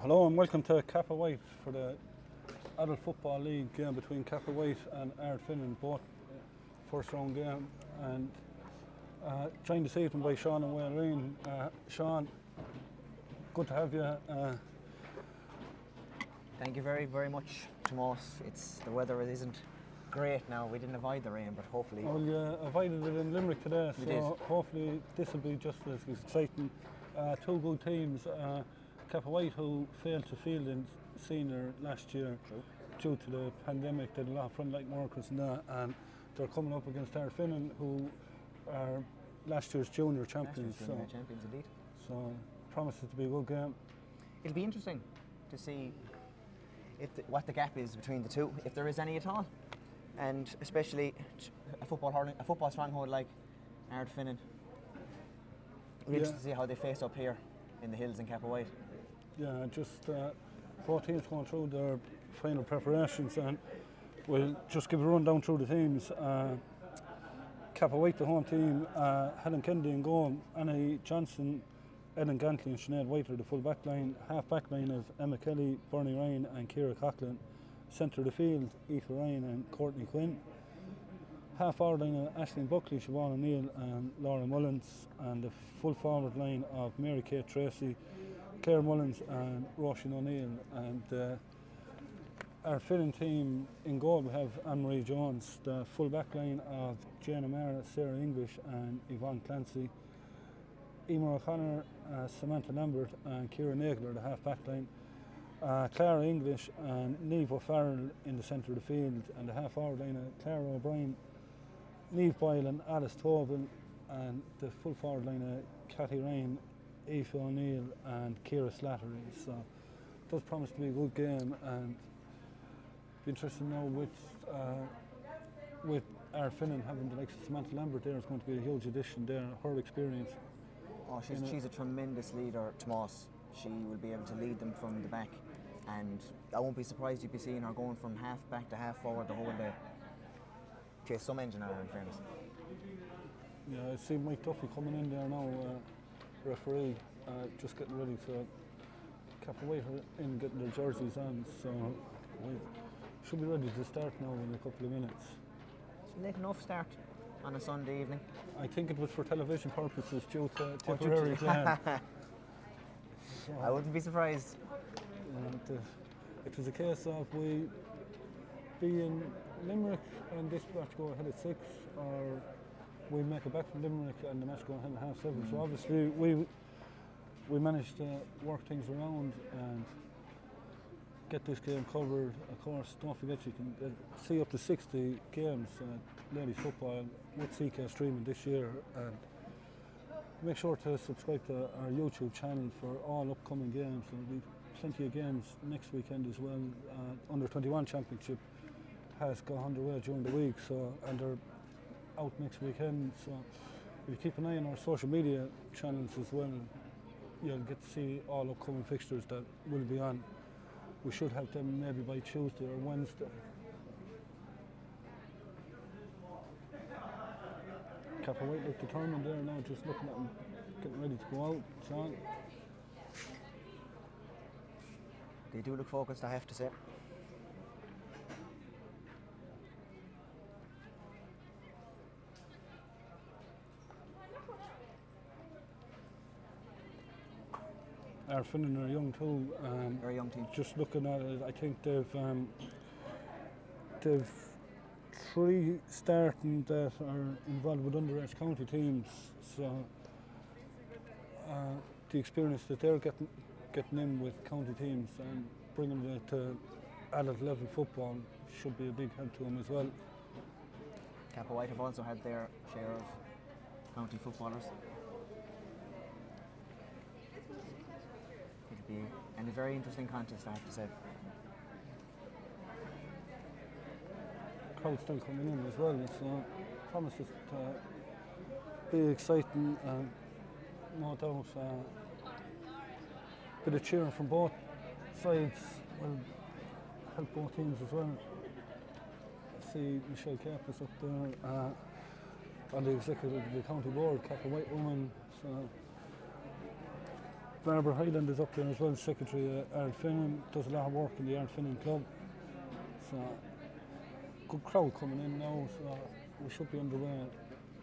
Hello and welcome to Cappawhite for the Adult Football League game between Cappawhite and Ardfinnan, both first round game. And joined this evening by Sean and Waylene. Sean, good to have you. Thank you very, very much, Tomas. The weather isn't great now. We didn't avoid the rain, but hopefully. Well, you avoided it in Limerick today, so hopefully this will be just as exciting. Two good teams. Cappawhite, who failed to field in senior last year due to the pandemic, did a lot of frontline workers and that, and they're coming up against Ardfinnan, who are last year's junior champions. Champions indeed. So promises to be a good game. It'll be interesting to see what the gap is between the two, if there is any at all, and especially a football stronghold like Ardfinnan. It'll be interesting to see how they face up here in the hills in Cappawhite. Yeah, just both teams going through their final preparations, and we'll just give a run down through the teams. Cappawhite, the home team, Helen Kennedy in goal, Annie Johnson, Ellen Gantley and Sinead White are the full back line. Half back line of Emma Kelly, Bernie Ryan and Ciara Coughlin. Centre of the field, Aoife Ryan and Courtney Quinn. Half forward line of Aisling Buckley, Siobhan O'Neill and Laura Mullins, and the full forward line of Mary Kate Tracy, Claire Mullins and Roisin O'Neill. And our filling team in goal, we have Anne-Marie Jones, the full back line of Jane O'Mara, Sarah English and Yvonne Clancy, Emer O'Connor, Samantha Lambert and Ciara Nagler, the half back line, Clara English and Niamh O'Farrell in the centre of the field, and the half forward line of Clara O'Brien, Niamh Boyle and Alice Tobin, and the full forward line of Cathy Ryan, Aoife O'Neill and Ciara Slattery. So it does promise to be a good game, and be interested to know with Ardfinnan having the likes of Samantha Lambert there is going to be a huge addition there, her experience. Oh, she's a tremendous leader, Tomas. She will be able to lead them from the back, and I won't be surprised you'd be seeing her going from half back to half forward the whole day. She has some engine on her, in fairness. Yeah, I see Mike Duffy coming in there now, referee, just getting ready to Cappawhite in getting their jerseys on, so we should be ready to start now in a couple of minutes. It's a late enough start on a Sunday evening. I think it was for television purposes due to Tipperary playing. So, I wouldn't be surprised. It was a case of we be in Limerick and this match go ahead at 6, or we make it back from Limerick and the match go ahead at 7:30. So obviously we managed to work things around and get this game covered. Of course, don't forget you can see up to 60 games ladies football with CK streaming this year, and make sure to subscribe to our YouTube channel for all upcoming games. There'll be plenty of games next weekend as well. Under 21 championship has gone underway during the week, so and they're out next weekend. So if you keep an eye on our social media channels as well, you'll get to see all upcoming fixtures that will be on. We should have them maybe by Tuesday or Wednesday. Cappawhite look determined there now, just looking at them, getting ready to go out. Sean? They do look focused, I have to say. Ardfinnan are young too. Very young team. Just looking at it, I think they've 3 starting that are involved with underage county teams. So the experience that they're getting in with county teams and bringing it to adult level football should be a big help to them as well. Cappawhite have also had their share of county footballers. It'll be a very interesting contest, I have to say. Crowd still coming in as well, so promises to be exciting, and no doubt a bit of cheering from both sides will help both teams as well. I see Michelle Capus up there on the executive of the county board, Cappawhite woman, so Barbara Hyland is up there as well, secretary at Ardfinnan, does a lot of work in the Ardfinnan club. So, good crowd coming in now, so we should be underway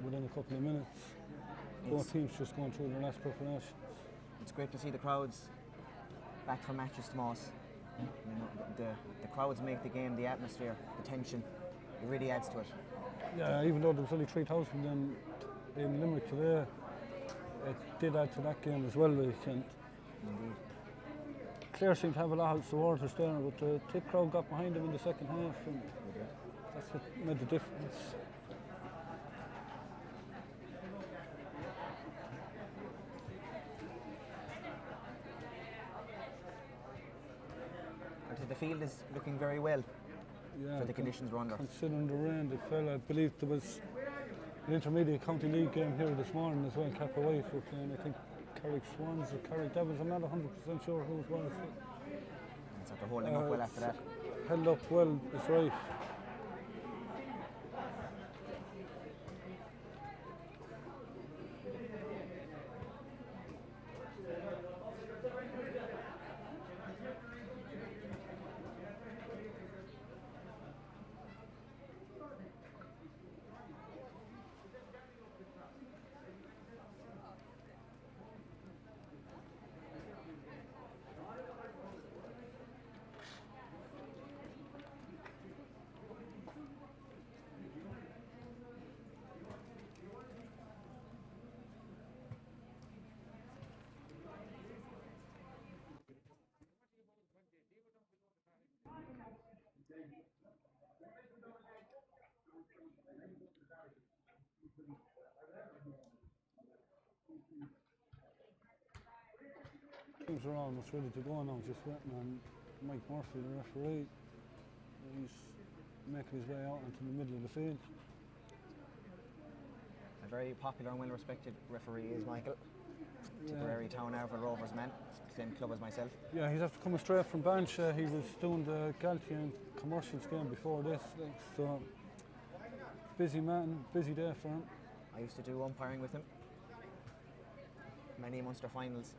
within a couple of minutes. Both teams just going through their last preparations. It's great to see the crowds back for matches, Tomas. You know, the crowds make the game, the atmosphere, the tension. It really adds to it. Yeah, even though there was only 3,000 in Limerick today, it did add to that game as well. Like, and Indeed. Clare seemed to have a lot of supporters there, but the Tip crowd got behind them in the second half, and that's what made the difference. The field is looking very well Yeah, for the conditions we're under. considering the rain that fell, I believe there was an intermediate county league game here this morning as well. Cappawhite were playing, I think, Carrick Swans or Carrick Devils. I'm not 100% sure who it was. It's after holding up well after that. Held up well, that's right. Teams are almost ready to go now, just waiting on Mike Murphy, the referee. He's making his way out into the middle of the field. A very popular and well-respected referee is Michael. Tipperary Town Arval Rovers man, same club as myself. Yeah, he's after coming straight from bench. He was doing the Galtian commercials game before this. Like, so, busy man, busy day for him. I used to do umpiring with him. Many Munster finals.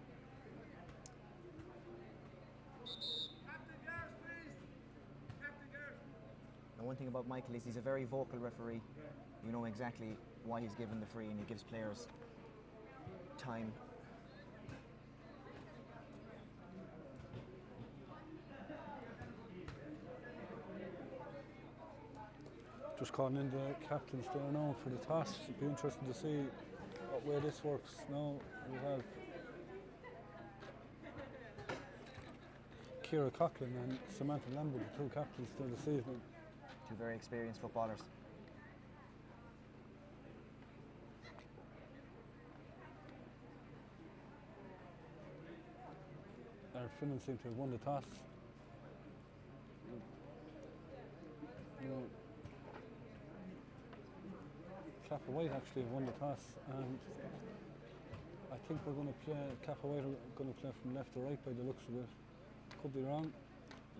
And one thing about Michael is he's a very vocal referee. You know exactly why he's given the free, and he gives players time. Just calling in the captains there now for the toss. It'd be interesting to see what way this works. Now we have Ciara Coughlin and Samantha Lambert, the two captains there this evening. Two very experienced footballers. Ardfinnan seem to have won the toss. Cappawhite actually have won the toss, and I think we're going to play. Cappawhite are going to play from left to right by the looks of it. Could be wrong.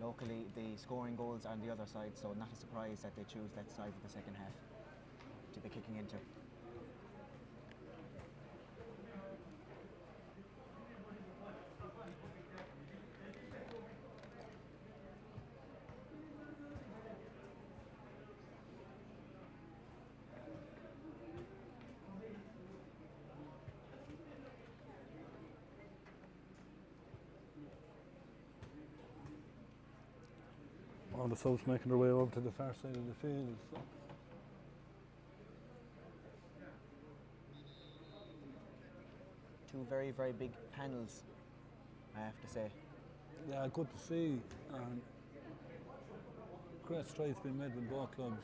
Locally, the scoring goals are on the other side, so not a surprise that they choose that side for the second half to be kicking into. All the subs making their way over to the far side of the field. So. Two very, very big panels, I have to say. Yeah, good to see. Great strides being made with both clubs.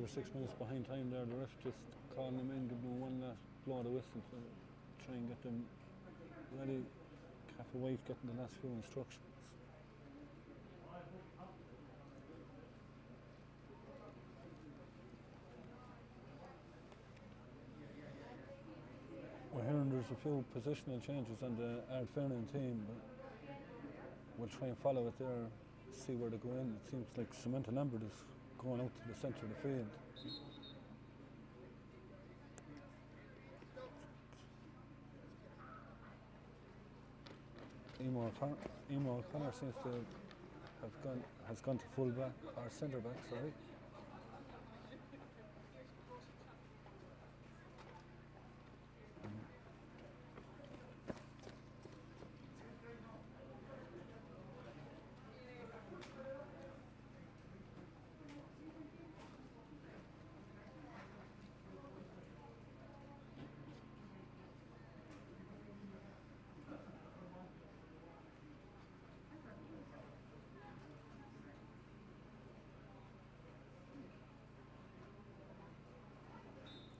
or 6 minutes behind time there. The ref just calling them in, giving them one last blow of the whistle to try and get them ready. Cappawhite getting the last few instructions. We're hearing there's a few positional changes on the Ardfinnan team, but we'll try and follow it there, see where they go in. It seems like Samantha Lambert is going out to the centre of the field. Emer O'Connor seems to has gone to full back, or centre back, sorry.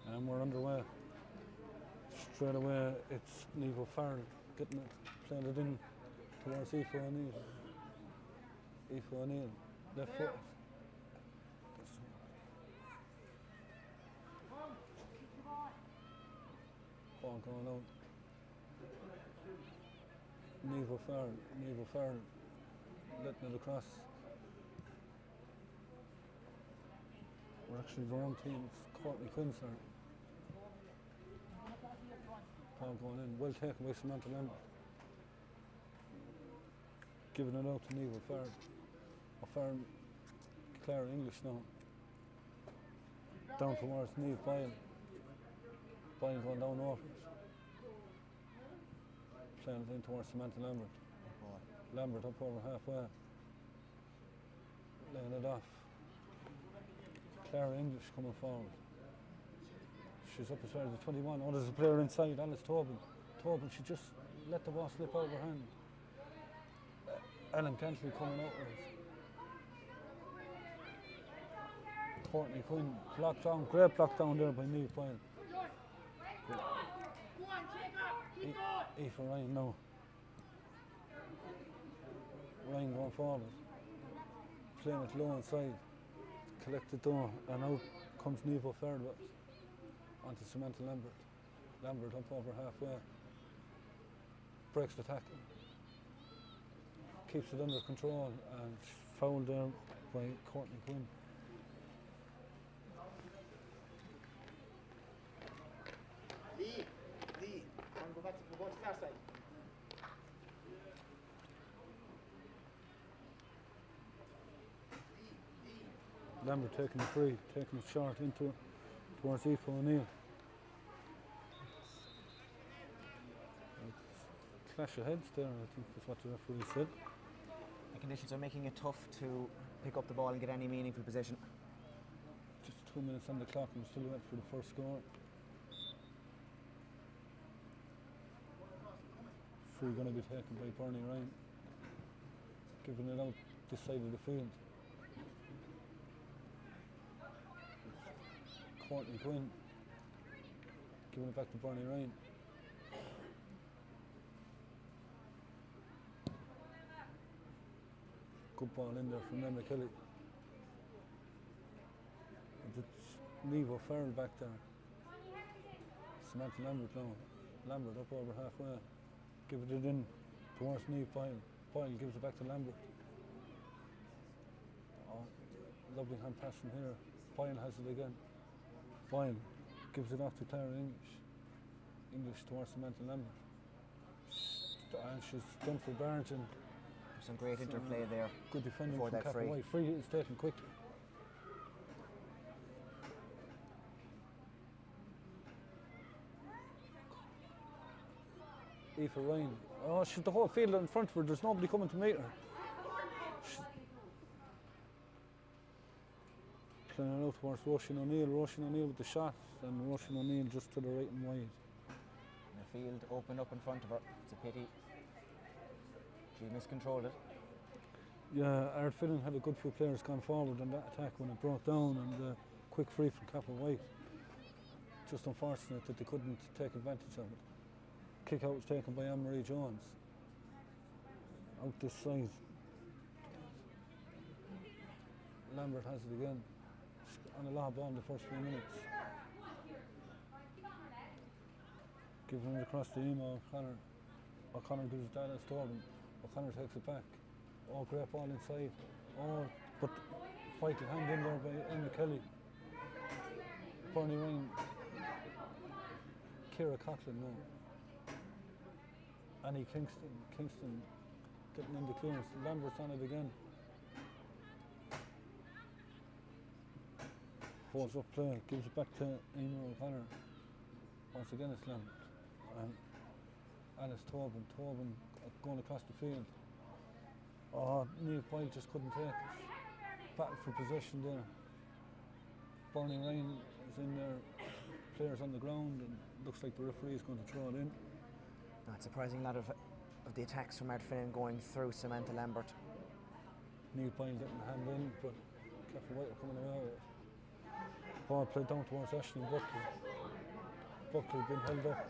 And we're underway. Straight away, it's Niamh Farrell getting it, playing it in towards Aoife O'Neill. Aoife O'Neill, left foot. Ball going out. Niamh Farrell letting it across. We're actually the wrong team, it's Courtney Quinn's there. Ball going in, well taken by Samantha Lambert. Giving it out to Niamh Farrell. O'Farrell, Clare English now. Down towards Niamh Boyle. Boyle going down over it. Playing it in towards Samantha Lambert. Lambert up over halfway. Laying it off. Clare English coming forward. She's up as far as the 21. Oh, there's a player inside, Alice Tobin. She just let the ball slip out of her hand. Ellen Cantley coming out with it. Courtney Quinn, blocked down, great block down there by Niamh Boyle. Aoife Ryan now. Ryan going forward. Playing it low inside. Collected down, and out comes Niamh Farrell with it. Onto Samantha Lambert. Lambert up over halfway. Breaks the tackle. Keeps it under control, and fouled there by Courtney Quinn. Lee, go back to the far side. Lambert taking it free, taking it short into towards Aoife O'Neill. Clash of heads there, I think that's what the referee said. The conditions are making it tough to pick up the ball and get any meaningful possession. Just 2 minutes on the clock and we're still waiting for the first score. Free going to be taken by Bernie Ryan. Giving it out this side of the field. Courtney Quinn giving it back to Bernie Ryan. Good ball in there from Emma Kelly. And it's Niamh Farrell back there. Samantha Lambert now. Lambert up over halfway. Giving it in towards Niamh Boyle. Boyle gives it back to Lambert. Oh, lovely hand pass from here. Boyle has it again. Boyle gives it off to Clare English. English towards Samantha Lambert. And she's done for Barrington. Some great interplay there. Good defending for from that free. Cappawhite. Free is taken quickly. Aoife Ryan. Oh, she's the whole field in front of her. There's nobody coming to meet her. Playing it out towards Roisin O'Neill. Roisin O'Neill with the shot, and Roisin O'Neill just to the right and wide. And the field opened up in front of her. It's a pity. She miscontrolled it. Yeah, Ardfinnan had a good few players gone forward in that attack when it broke down, and quick free from Cappawhite. Just unfortunate that they couldn't take advantage of it. Kick out was taken by Anne-Marie Jones. Out this side. Lambert has it again. She's on a lot of ball in the first few minutes. Giving it across to Emma O'Connor. O'Connor gives it to Alice Torban. O'Connor takes it back. Oh, great ball inside. Oh, but vital hand in there by Emma Kelly. Bernie Ryan. Ciara Coughlin now. Annie Kingston getting in the clearance. Lambert's on it again. Holds up play, gives it back to Emer O'Connor. Once again it's Lambert. And Alice Tobin going across the field. Oh, Niamh Boyle just couldn't take it. Battle for possession there. Bernie Ryan is in there, players on the ground, and looks like the referee is going to throw it in. Not surprising, a lot of the attacks from Ardfinnan going through Samantha Lambert. Niamh Boyle getting a hand in, but Cappawhite are coming away with it. Ball played down towards Aisling Buckley. Buckley been held up.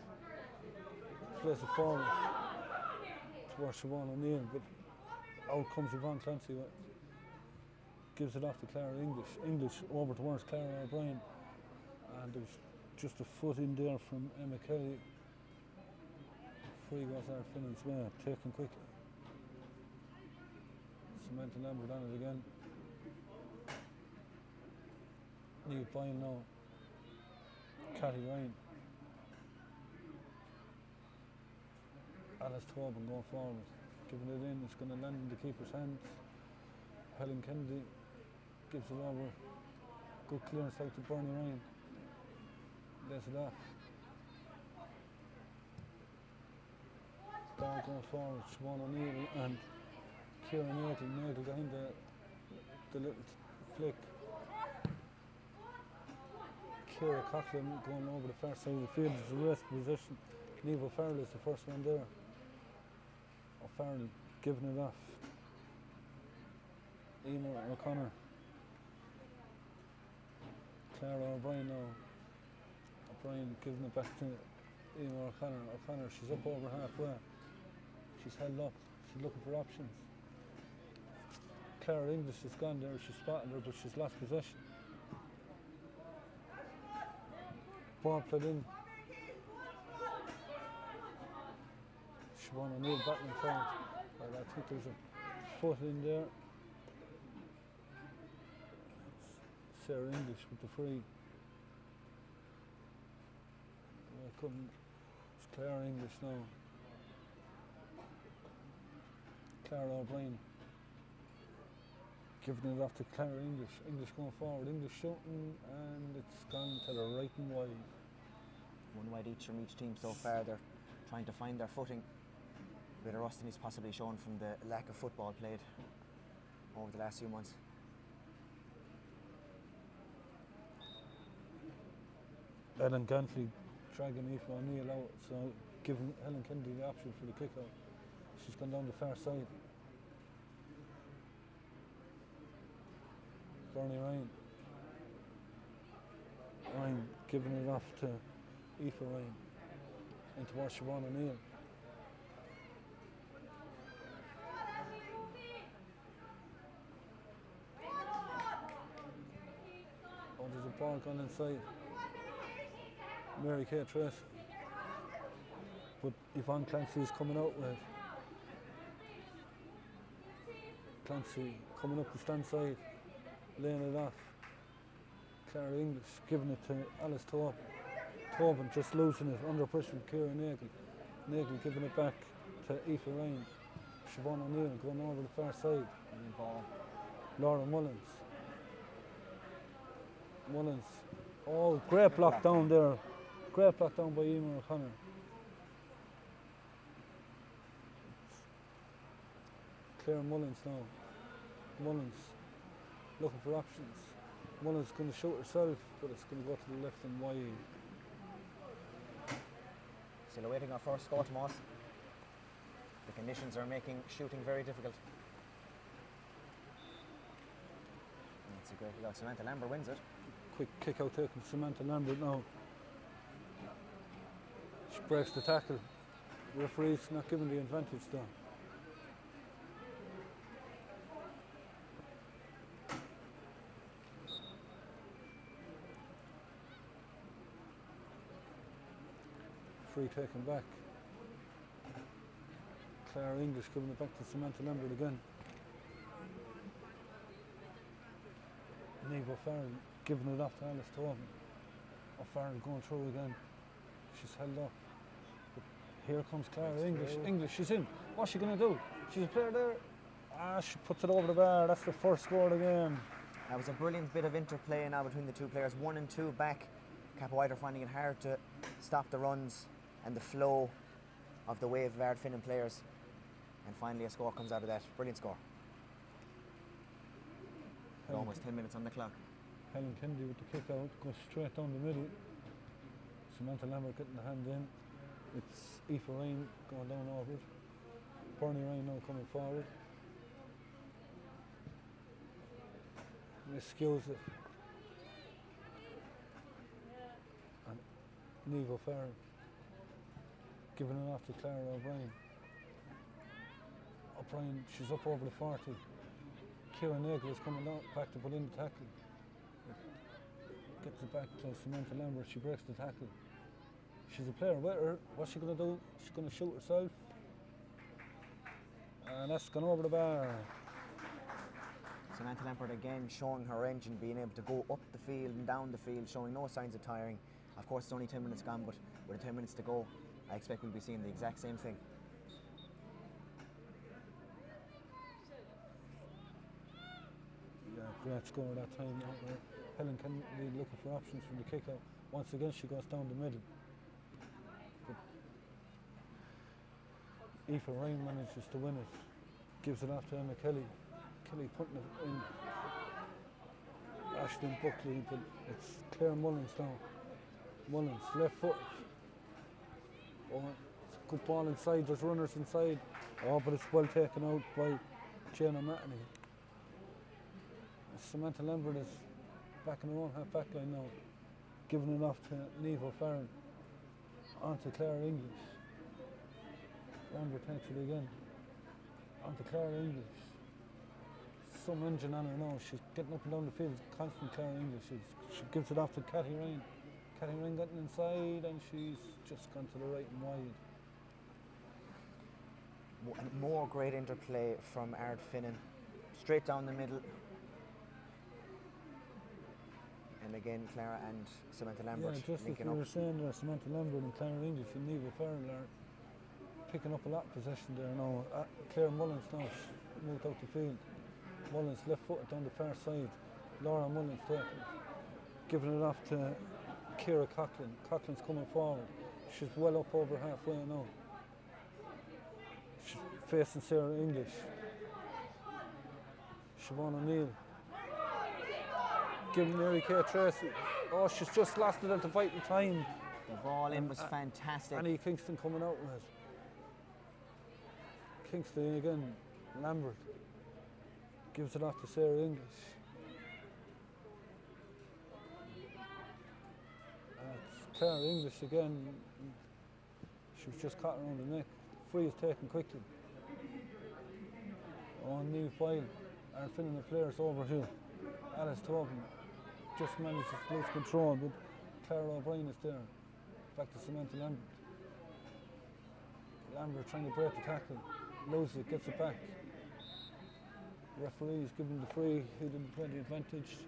Plays it forward towards Siobhan O'Neill, but out comes Yvonne Clancy. Gives it off to Clara English. English over towards Clara O'Brien. And there's just a foot in there from Emma Kelly. Free goes Ardfinnan's way, taken quickly. Samantha Lambert on it again. Niamh Boyle now. Cathy Ryan. Alice Tobin going forward. Giving it in, it's going to land in the keeper's hands. Helen Kennedy gives it over. Good clearance out to Bernie Ryan. Lays it off. Ball going forward, Siobhan O'Neill and Ciara Nagle. Nagle got in the little flick. Ciara Coughlin going over the far side of the field. It's a race position. Niamh O'Farrell is the first one there. O'Farrell giving it off. Emer O'Connor. Clara O'Brien now. O'Brien giving it back to Emer O'Connor. O'Connor, she's up over halfway. She's held up. She's looking for options. Clara English has gone there. She's spotted her, but she's lost possession. Ball played in. Siobhan O'Neill battling forward. I think there's a foot in there. It's Sarah English with the free. It's Clara English now. Clara O'Brien. Giving it off to Clara English. English going forward. English shooting, and it's gone to the right and wide. One wide each from each team so far. They're trying to find their footing. A bit of rusting is possibly shown from the lack of football played over the last few months. Ellen Gantley dragging Aoife O'Neill out, so giving Helen Kennedy the option for the kick out. She's gone down the far side. Bernie Ryan. Ryan giving it off to Aoife Ryan. In towards Siobhan O'Neill. Oh, there's a ball gone inside. Mary Kay Trace. But Yvonne Clancy is coming out with. Clancy coming up the stand side, laying it off. Clara English giving it to Alice Tobin. Tobin just losing it under pressure from Ciara Nagle. Nagle giving it back to Aoife Ryan. Siobhan O'Neill going over the far side. Laura Mullins. Mullins. Oh, great block down there. Great block down by Emer O'Connor. Claire Mullins now. Mullins looking for options. Mullins going to shoot herself, but it's going to go to the left and wide. Still awaiting our first score, Tomas. The conditions are making shooting very difficult. It's a great goal. Samantha Lambert wins it. Quick kick out taken Samantha Lambert now. She breaks the tackle. Referee's not given the advantage though. Free taken back. Claire English giving it back to Samantha Lambert again. Niamh O'Farrell giving it off to Alice Tobin. O'Farrell going through again. She's held up. But here comes Clara English. English, she's in. What's she going to do? She's a player there. She puts it over the bar. That's the first score of the game. That was a brilliant bit of interplay now between the two players. 1 and 2 back. Cappawhite are finding it hard to stop the runs and the flow of the wave of Ardfinnan players. And finally a score comes out of that. Brilliant score. Almost 10 minutes on the clock. Helen Kennedy with the kick out, goes straight down the middle. Samantha Lambert getting the hand in. It's Aoife Ryan going down over it. Bernie Ryan now coming forward. Excuse it. And Niamh O'Farrell giving it off to Clara O'Brien. O'Brien, she's up over the 40. Kieran Nagel is coming out back to put in the tackle. Gets it back to Samantha Lambert. She breaks the tackle. She's a player with her. What's she going to do? She's going to shoot herself. And that's gone over the bar. Samantha Lambert again showing her engine, being able to go up the field and down the field, showing no signs of tiring. Of course, it's only 10 minutes gone, but with 10 minutes to go, I expect we'll be seeing the exact same thing. Yeah, great score that time. Helen Kennedy looking for options from the kick out. Once again, she goes down the middle. But Aoife Ryan manages to win it. Gives it off to Emma Kelly. Kelly putting it in. Ashlyn Buckley, but it's Claire Mullins now. Mullins, left foot. Oh, it's a good ball inside, there's runners inside. Oh, but it's well taken out by Jane O'Mahony. Samantha Lambert is back in her own half back line now, giving it off to Niamh O'Farrell. On to Clara English. Lambert takes it again. On to Clara English. Some engine on her now. She's getting up and down the field. Constant Clara English. She gives it off to Cathy Ryan. Cathy Ryan getting inside and she's just gone to the right and wide. More great interplay from Ardfinnan. Straight down the middle. And again, Clara and Samantha Lambert Yeah, just as linking we up. were saying there, Samantha Lambert and Clara English and Niamh O'Farrell are picking up a lot of possession there now. Claire Mullins now moved out the field. Mullins left footed down the far side. Laura Mullins taking it. Giving it off to Ciara Coughlin. Coughlin's coming forward. She's well up over halfway now. She's facing Sarah English. Siobhan O'Neill. Giving Mary Kay Tracy. Oh, she's just lost it at the vital time. The ball in was fantastic. Annie Kingston coming out with it. Kingston again. Lambert gives it off to Sarah English. It's Clara English again. She was just caught around the neck. Free is taken quickly. Oh, Niamh Boyle. Ardfinnan the players over here. Alice Tobin just manages to lose control, but Clara O'Brien is there. Back to Samantha Lambert. Lambert trying to break the tackle. Loses it, gets it back. Referee is giving the free, he didn't play the advantage.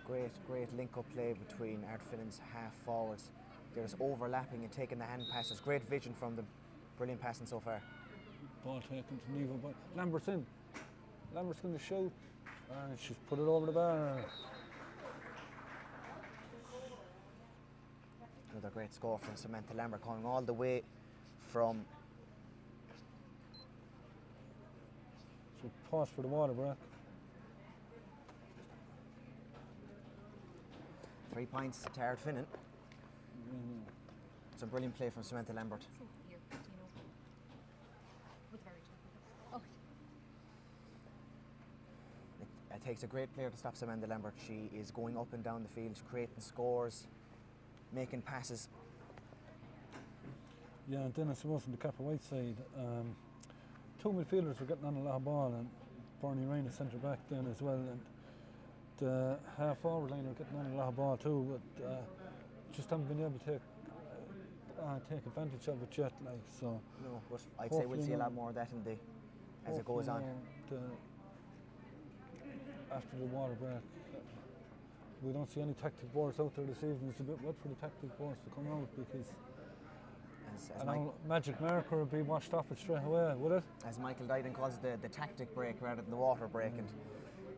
Great link-up play between Ardfinnan's half forwards. They're just overlapping and taking the hand passes. Great vision from them. Brilliant passing so far. Ball taken to Niamh O'Brien. Lambert's in. Lambert's going to shoot. And she's put it over the bar. Another great score from Samantha Lambert, coming all the way from... So pause for the water break. 3 points to Ardfinnan. It's a brilliant play from Samantha Lambert. takes a great player to stop Samantha Lambert. She is going up and down the field, creating scores, making passes. Yeah, and then I suppose on the Cappawhite side, two midfielders were getting on a lot of ball, and Bernie Ryan, the centre back, then as well, and the half forward line are getting on a lot of ball too, but just haven't been able to take advantage of it yet. Like, so No, but I'd say we'll see a lot more of that as it goes on. After the water break, we don't see any tactic boards out there this evening. It's a bit wet for the tactic boards to come out, because magic marker would be washed off it straight away, would it? As Michael Dyden calls it, the tactic break rather than the water break, and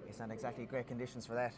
it's not exactly great conditions for that.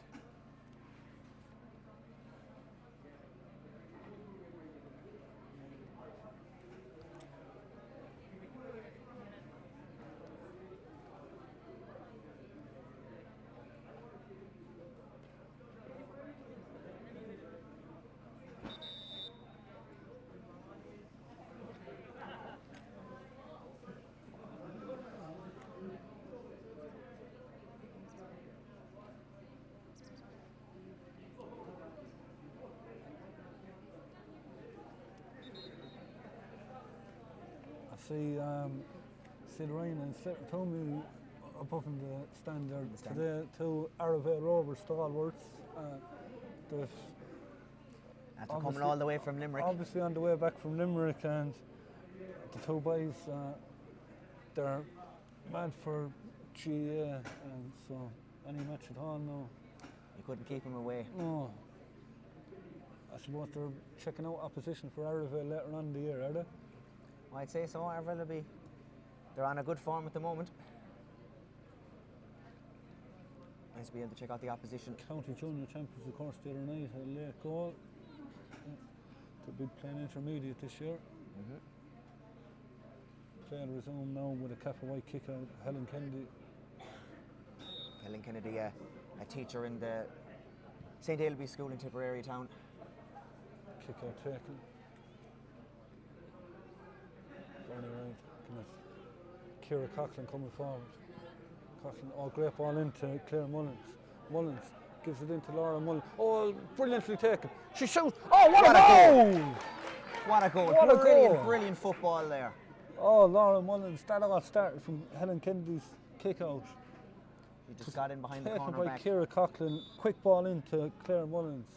See the rain and Slater told me above in the stand there today, two Arravale Rovers stalwarts. After coming all the way from Limerick. Obviously on the way back from Limerick, and the two boys, they're mad for GA, and so any match at all, no. You couldn't keep them away. No. I suppose they're checking out opposition for Arravale later on in the year, are they? I'd say so. Arravale will be. They're on a good form at the moment. Nice to be able to check out the opposition. County Junior Champions, of course, the other night, a late goal. They'll be playing intermediate this year. Playing resume now with a Cappawhite kick out. Helen Kennedy. Helen Kennedy, a teacher in the St. Ailby School in Tipperary town. Kick out taken. Bernie Ryan. Ciara Coughlin coming forward. Coughlin, great ball into Claire Mullins. Mullins gives it into Laura Mullins. Oh, brilliantly taken. She shoots. Oh, what a goal! What a goal. What a goal. Brilliant football there. Oh, Laura Mullins. That all started from Helen Kennedy's kick out. She just got in behind the Taken corner by back. Ciara Coughlin. Quick ball into Claire Mullins.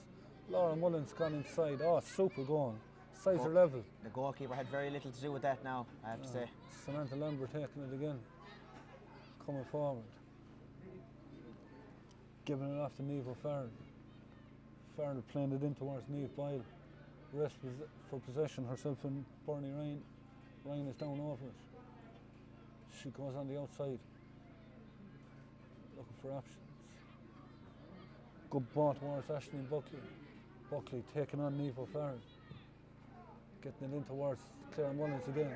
Laura Mullins gone inside. Oh, super goal. Sides are level. The goalkeeper had very little to do with that now, I have to say. Samantha Lambert taking it again. Coming forward. Giving it off to Niamh O'Farrell. Farrell playing it in towards Niamh Boyle. Rest for possession herself and Bernie Ryan. Ryan is down over it. She goes on the outside. Looking for options. Good ball towards Aisling Buckley. Buckley taking on Niamh O'Farrell. Getting it in towards Claire Mullins again.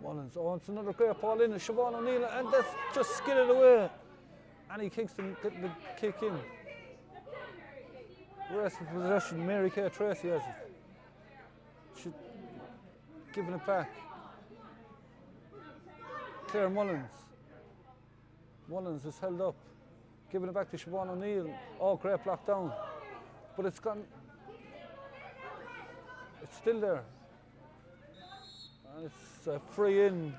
Mullins, it's another great ball in, Siobhan O'Neill, and that's just skidded away. Annie Kingston getting the kick in. Rest of possession, Mary Kay Tracy has it. She's giving it back. Claire Mullins. Mullins is held up. Giving it back to Siobhan O'Neill. Oh, great block down. But it's gone. It's still there. And it's a free in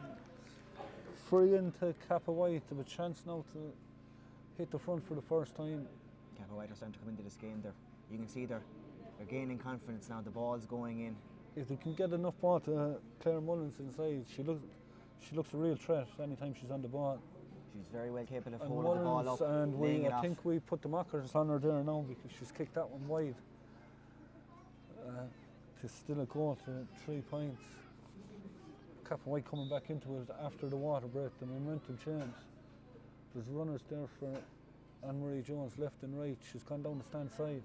to Cappawhite. They have a chance now to hit the front for the first time. Cappawhite are starting to come into this game there. You can see they're gaining confidence now. The ball's going in. If they can get enough ball to Claire Mullins inside, she looks a real threat anytime she's on the ball. She's very well capable of holding the ball up, and I think we put the markers on her there now because she's kicked that one wide. It's still a goal to 3 points. Cappawhite coming back into it after the water break, the momentum changed. There's runners there for Anne-Marie Jones left and right. She's gone down the stand side.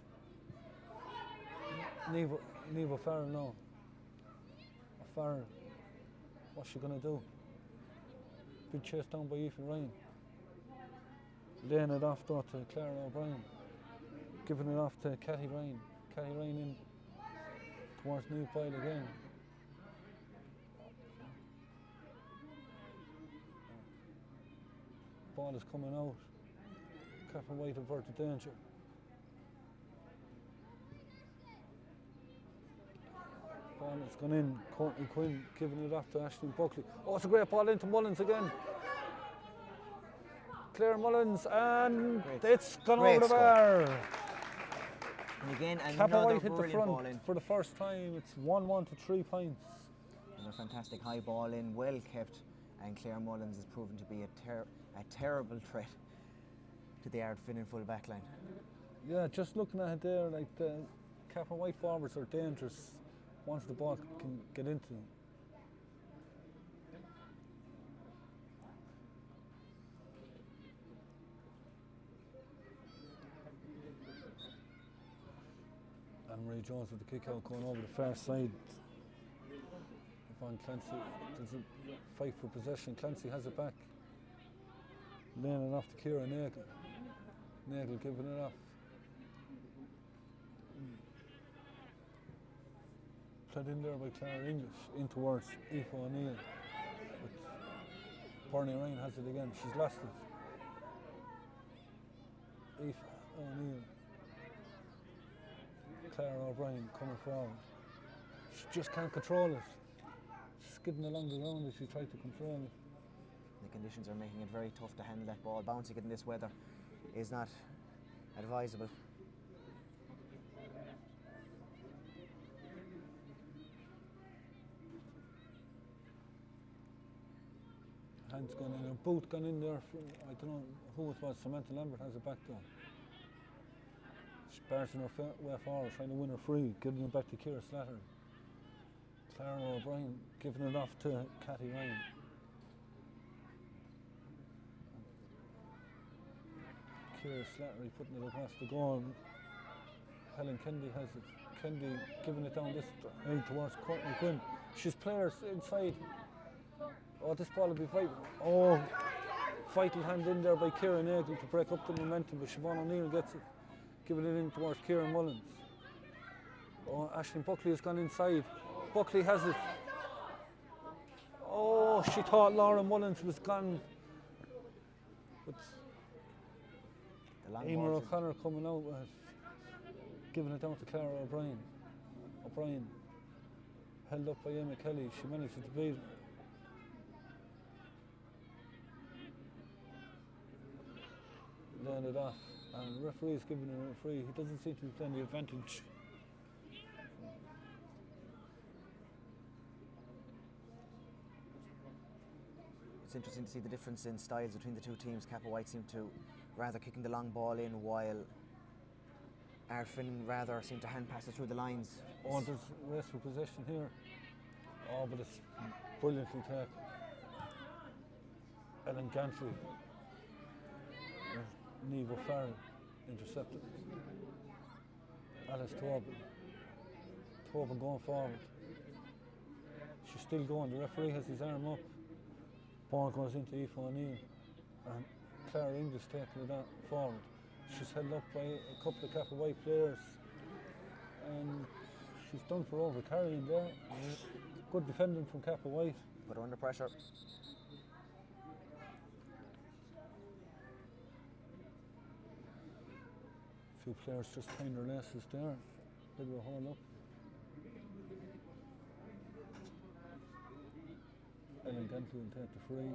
Niamh O'Farrell now. O'Farrell, what's she going to do? Big chase down by Aoife Ryan. Laying it off though to Clara O'Brien. Giving it off to Cathy Ryan. Cathy Ryan in towards Niamh Boyle again. Ball is coming out. Cappawhite averted danger. Ball has gone in. Courtney Quinn giving it off to Aisling Buckley. Oh, it's a great ball into Mullins again. Claire Mullins, and it's gone over the bar. And again, Cappawhite another hit the brilliant ball front in. for the first time. It's 1-1 to 3 points. And a fantastic high ball in, well kept, and Claire Mullins has proven to be a terrible threat to the Ardfinnan full back line. Yeah, just looking at it there, like the Cappawhite forwards are dangerous once the ball can get into them. Marie Jones with the kick out going over the far side. Yvonne Clancy, there's a fight for possession. Clancy has it back. Laying it off to Ciara Nagel. Nagel giving it off. Played in there by Clara English, in towards Aoife O'Neill. But Bernie Ryan has it again, she's lost it. Aoife O'Neill. Clara O'Brien coming forward. She just can't control it. She's skidding along the ground as she tried to control it. The conditions are making it very tough to handle that ball. Bouncing it in this weather is not advisable. Hands gone in, her boot gone in there. I don't know who it was. Samantha Lambert has it back though. She's barging her way forward, trying to win her free, giving it back to Ciara Slattery. Clara O'Brien giving it off to Cathy Ryan. Ciara Slattery putting it across the goal. Helen Kennedy has it. Kennedy giving it down this way towards Courtney Quinn. She's players inside. Oh, this ball will be vital. Oh, vital hand in there by Ciara Nagel to break up the momentum, but Siobhan O'Neill gets it, giving it in towards Ciara Mullins. Oh, Aisling Buckley has gone inside. Buckley has it. Oh, she thought Laura Mullins was gone. But Emer O'Connor coming out with it, giving it down to Clara O'Brien. O'Brien held up by Emma Kelly. She managed to beat it. Laying it off, and the referee is giving it a free. He doesn't seem to be playing the advantage. It's interesting to see the difference in styles between the two teams. Cappawhite seem to rather kicking the long ball in, while Ardfinnan rather seem to hand pass it through the lines. Oh, there's race for possession here. Oh, but it's brilliantly taken. Ellen Gantley. Niamh O'Farrell intercepted. Alice Tobin. Tobin going forward. She's still going. The referee has his arm up. Ball goes into Aoife O'Neill. And Clara English taking it forward. She's held up by a couple of Cappawhite players. And she's done for over carrying there. Good defending from Cappawhite. Put her under pressure. Few players just tying their laces there. Bit of a hole up. Ellen Gantley will take the free.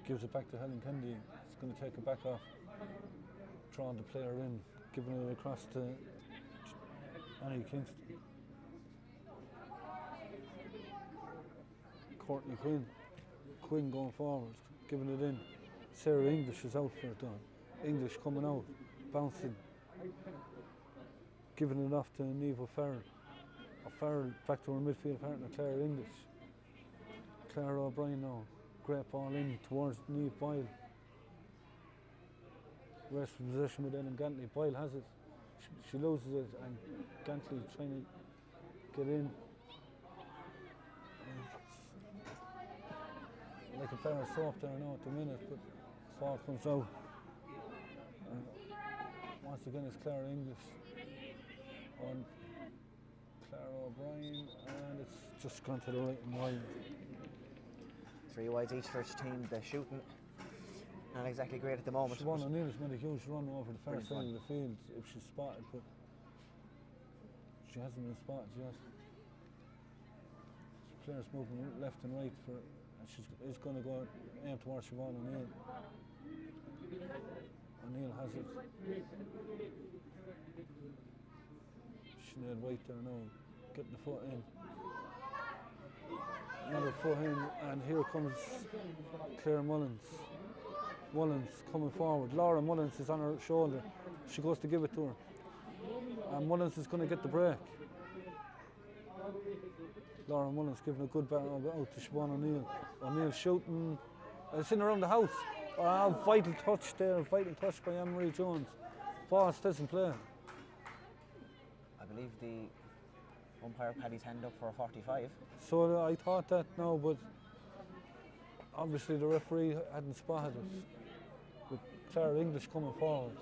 Gives it back to Helen Kennedy. It's going to take it back off. Drawing the player in, giving it across to Annie Kingston. Courtney Quinn. Quinn going forward, giving it in. Sarah English is out for it done. English coming out, bouncing. Giving it off to Niamh O'Farrell. O'Farrell back to her midfield partner, Clara English. Clara O'Brien now. Great ball in towards Niamh Boyle. Rest of possession with Ellen Gantley. Boyle has it. She loses it, and Gantley trying to get in. Like a pair of soap there now at the minute, but ball comes out. once again it's Clara English on Clara O'Brien, and it's just gone to the right and wide. 3 wides each for each team. The shooting not exactly great at the moment. Siobhan O'Neill has made a huge run over the far Brilliant side run. of the field if she's spotted, but she hasn't been spotted yet. Players moving left and right for, and is going to go aim towards Siobhan O'Neill. O'Neill has it. Sinead White there now, getting the foot in. Another foot in, and here comes Claire Mullins. Mullins coming forward. Laura Mullins is on her shoulder. She goes to give it to her. And Mullins is going to get the break. Laura Mullins giving a good battle out to Siobhan O'Neill. O'Neill shooting. It's in around the house. Vital touch there, vital touch by Anne-Marie Jones. Ball stays in play. I believe the umpire had his hand up for a 45. So I thought that now, but obviously the referee hadn't spotted it. With Clara English coming forward.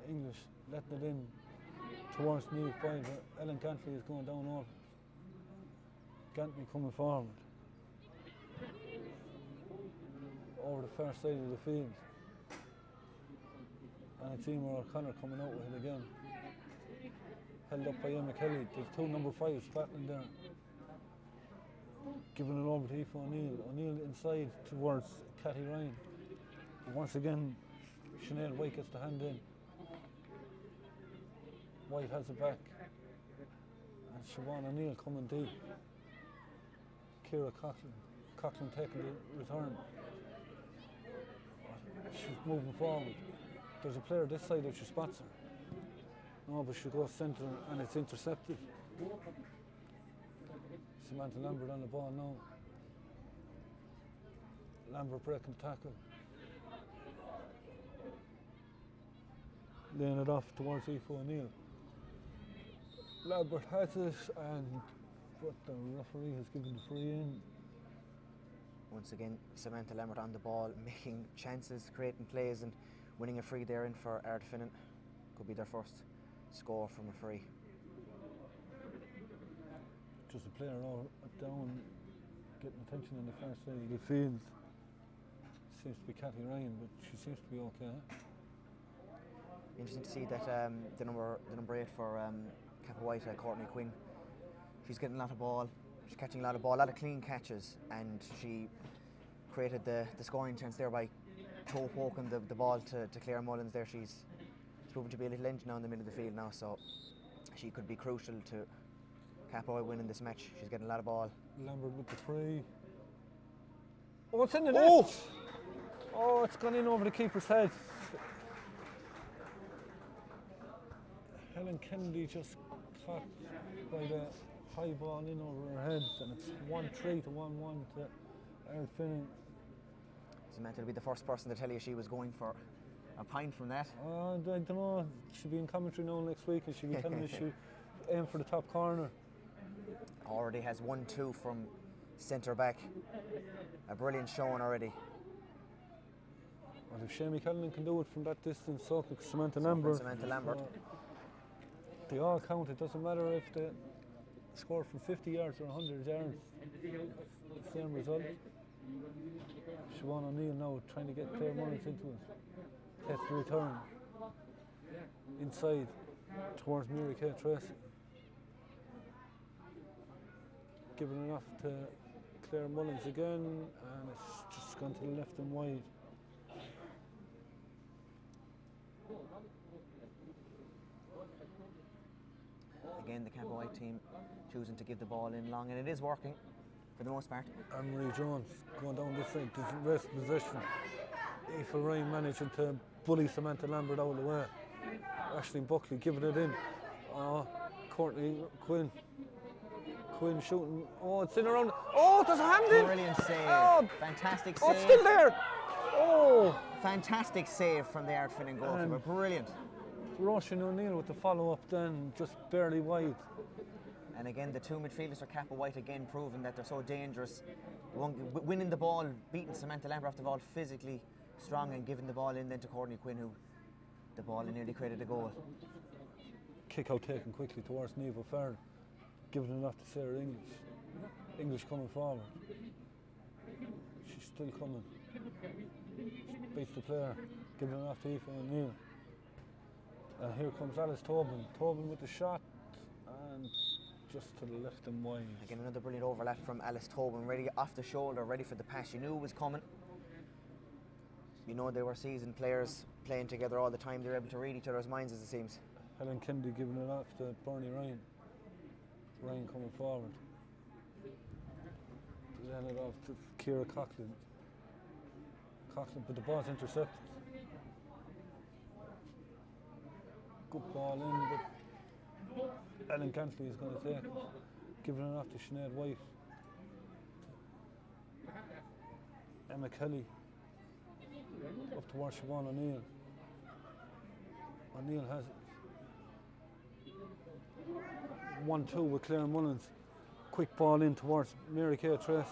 English letting it in towards Neve Boyd, but Ellen Gantley is going down over. Gantley coming forward. Over the far side of the field. And it's Emer O'Connor coming out with it again. Held up by Emma Kelly. There's two number 5s battling there. Giving it over to Aoife O'Neill. O'Neill inside towards Cathy Ryan. But once again, Sinead White gets the hand in. White has it back. And Siobhan O'Neill coming deep. Ciara Coughlin. Coughlin taking the return. She's moving forward. There's a player this side if she spots her. No, but she goes centre and it's intercepted. Samantha Lambert on the ball now. Lambert breaking tackle. Laying it off towards Aoife O'Neill. Lambert has it, but the referee has given the free in. Once again, Samantha Lambert on the ball, making chances, creating plays, and winning a free there in for Ardfinnan. Could be their first score from a free. Just a player down, getting attention on the far side of the field. Seems to be Cathy Ryan, but she seems to be okay. Interesting to see that the number 8 for Cappawhite, Courtney Quinn, she's getting a lot of ball, she's catching a lot of ball, a lot of clean catches, and she created the scoring chance there by toe poking the ball to Claire Mullins there. She's proven to be a little engine now in the middle of the field now, so she could be crucial to Cappawhite winning this match. She's getting a lot of ball. Lambert with the free. Oh, it's in the net! Oh, it's gone in over the keeper's head. Helen Kennedy just caught by the high ball in over her head, and it's 1-3 to 1-1 to Ardfinnan. Samantha will be the first person to tell you she was going for a pint from that. I don't know. She'll be in commentary now next week, and she'll be telling us she aim for the top corner. Already has 1-2 from centre back. A brilliant showing already. Well, if Shamie Callanan can do it from that distance, so can Samantha Lambert. Samantha Lambert. They all count. It doesn't matter if they score from 50 yards or 100 yards. Same result. Siobhan O'Neill now trying to get Claire Mullins into it. Takes the return. Inside towards Mary Kay Tracy. Giving it off to Claire Mullins again, and it's just gone to the left and wide. Again, the Cappawhite team choosing to give the ball in long, and it is working for the most part. Anne-Marie Jones going down this side to rest possession. Aoife Ryan managing to bully Samantha Lambert out of the way. Aisling Buckley giving it in. Courtney Quinn. Quinn shooting. Oh, it's in around. Oh, there's a hand in. Brilliant save. Oh, Fantastic save. oh, it's still there. Oh. Fantastic save from the Ardfinnan goalkeeper. Brilliant. Roisin O'Neill with the follow-up then, just barely wide. And again, the two midfielders for Cappawhite again proving that they're so dangerous. Winning the ball, beating Samantha Lambert off the ball, physically strong, and giving the ball in then to Courtney Quinn, who the ball and nearly created a goal. Kick out taken quickly towards Niamh O'Farrell, giving it off to Sarah English. English coming forward. She's still coming. She beats the player, giving it off to Aoife O'Neill. And here comes Alice Tobin. Tobin with the shot, and just to the left and wide. Again, another brilliant overlap from Alice Tobin, ready off the shoulder, ready for the pass. You knew it was coming. You know they were seasoned players playing together all the time. They were able to read each other's minds, as it seems. Helen Kennedy giving it off to Bernie Ryan. Ryan coming forward. Then it off to Ciara Coughlin. Coughlin, but the ball's intercepted. Good ball in, but Ellen Gantley is going to take it. Giving it off to Sinead White. Emma Kelly. Up towards Siobhan O'Neill. O'Neill has it. 1-2 with Claire Mullins. Quick ball in towards Mary Kay Tracy.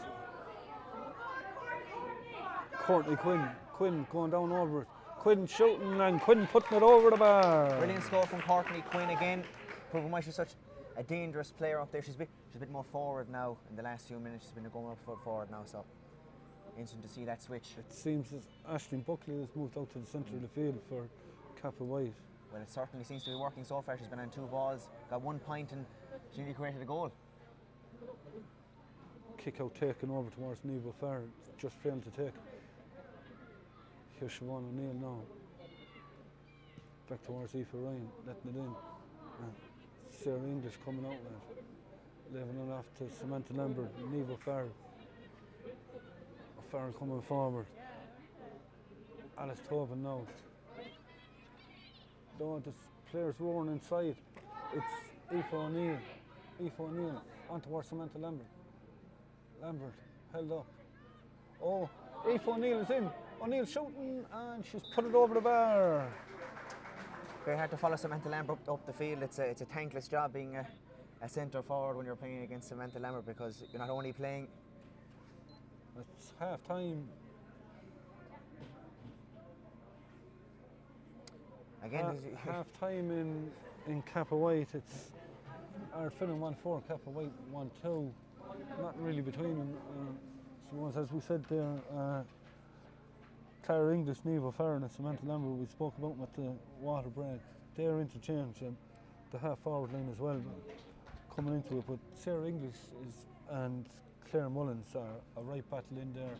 Courtney Quinn. Quinn going down over it. Quinn shooting and Quinn putting it over the bar. Brilliant score from Courtney Quinn again. Proving why she's such a dangerous player up there. She's a bit more forward now in the last few minutes. She's been going up foot forward now, so interesting to see that switch. It seems that Aisling Buckley has moved out to the centre of the field for Cappawhite. Well, it certainly seems to be working so far. She's been on 2 balls, got 1 point, and she nearly created a goal. Kick out taken over towards Niamh O'Farrell, just failed to take it. Here's Siobhan O'Neill now. Back towards Aoife Ryan, letting it in. And Sarah English coming out with it. Leaving it off to Samantha Lambert, Niamh O'Farrell. O'Farrell coming forward. Alice Tobin now. No, the players roaring inside. It's Aoife O'Neill. Aoife O'Neill on towards Samantha Lambert. Lambert held up. Oh, Aoife O'Neill is in. O'Neill shooting and she's put it over the bar. Very hard to follow Samantha Lambert up the field. It's a thankless job being a centre forward when you're playing against Samantha Lambert, because you're not only playing. It's half time. Again, half time in Cappawhite. It's Ardfinnan 1-4, Cappawhite 1-2. Not really between them. So as we said there, Claire English, Niamh O'Farrell and Samantha Lambert, we spoke about with the water break. They're interchange and the half forward line as well, coming into it. But Sarah English and Claire Mullins are a right battle in there.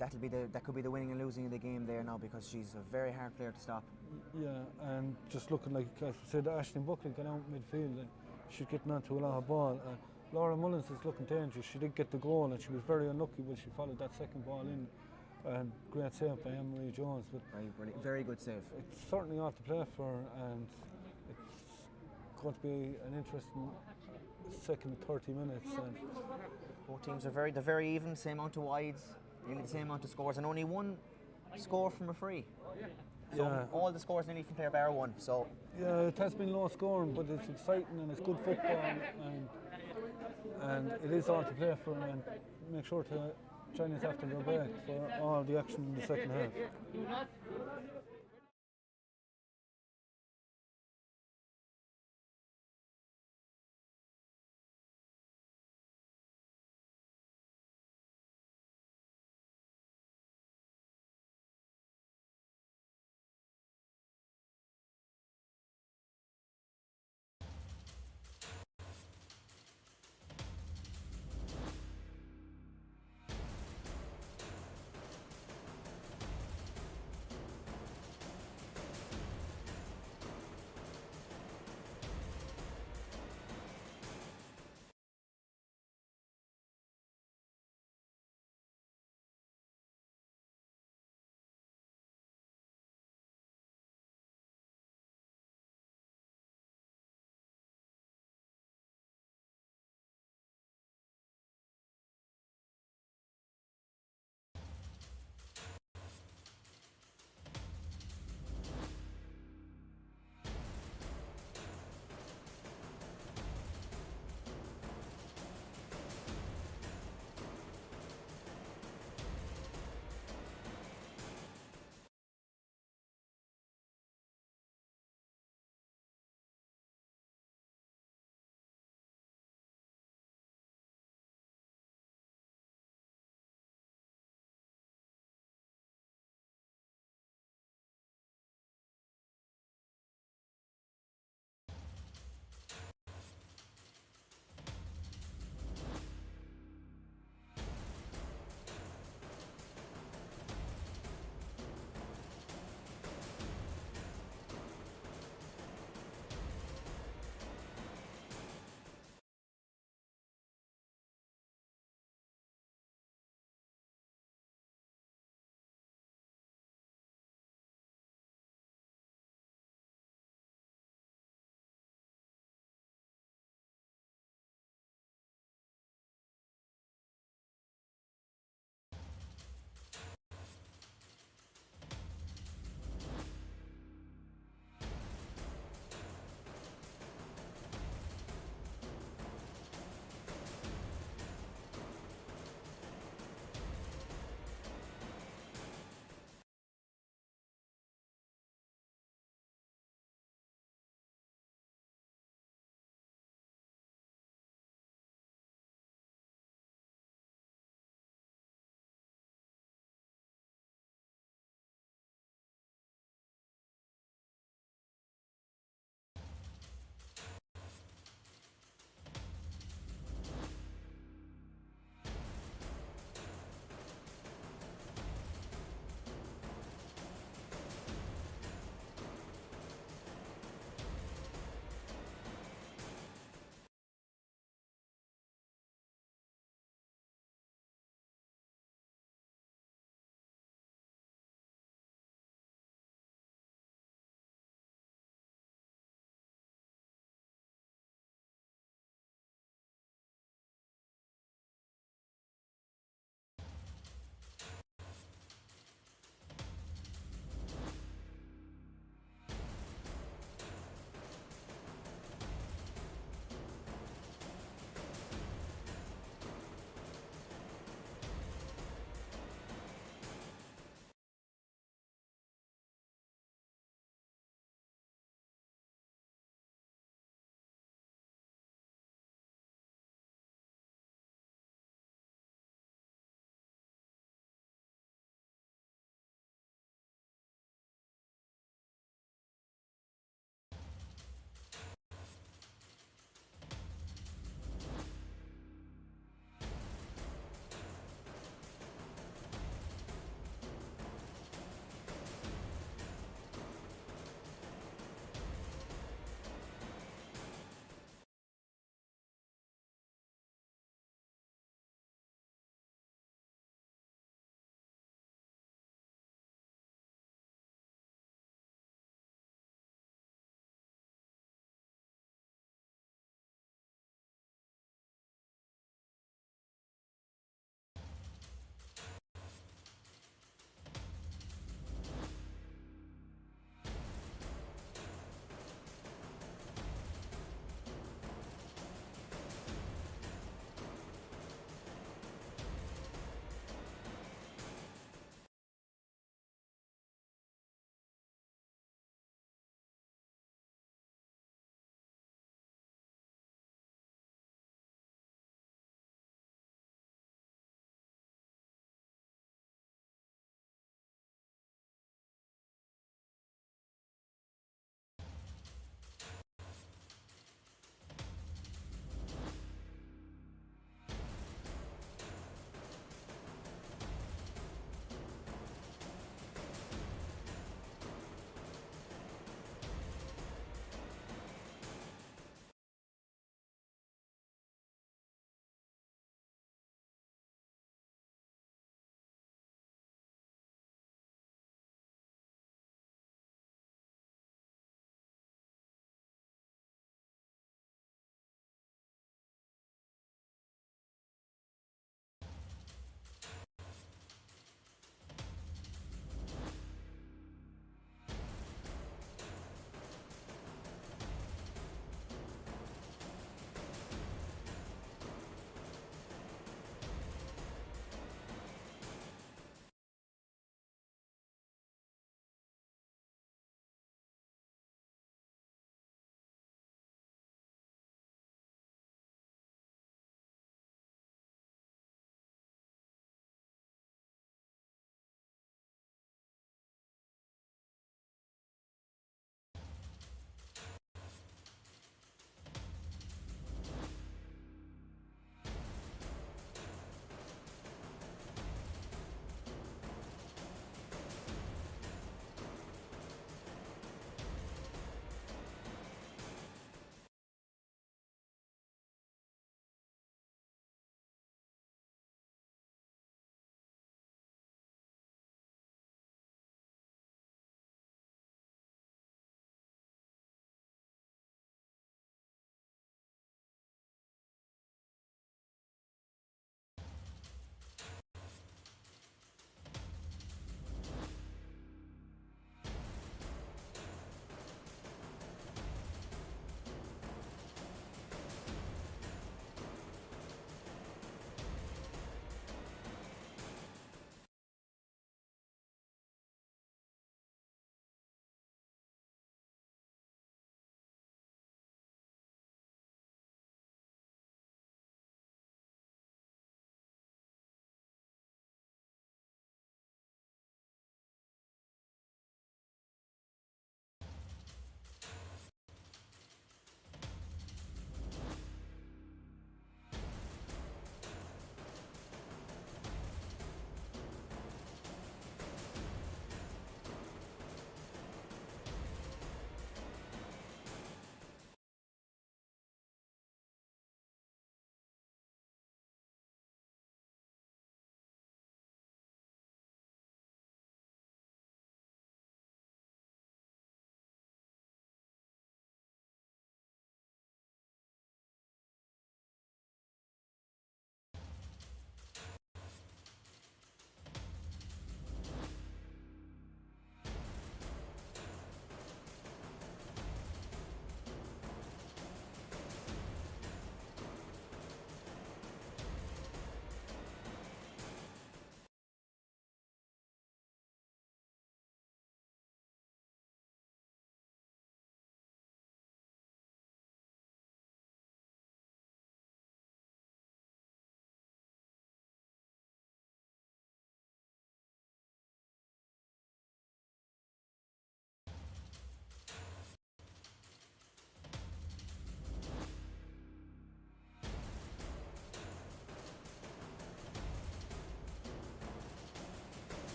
that could be the winning and losing of the game there now, because she's a very hard player to stop. Yeah, and just looking like, as I said, Aisling Buckley got out midfield and she's getting onto a lot of ball. Laura Mullins is looking dangerous. She did get the goal and she was very unlucky when she followed that second ball in. And great save by Anne-Marie Jones. But very good save. It's certainly all to play for, and it's going to be an interesting second 30 minutes. And both teams are very even, same amount of wides, nearly the same amount of scores, and only 1 score from a free. So yeah, all the scores nearly from player bar 1. So yeah, it has been low scoring, but it's exciting and it's good football, and it is all to play for. And make sure to join us after the break for all the action in the second half.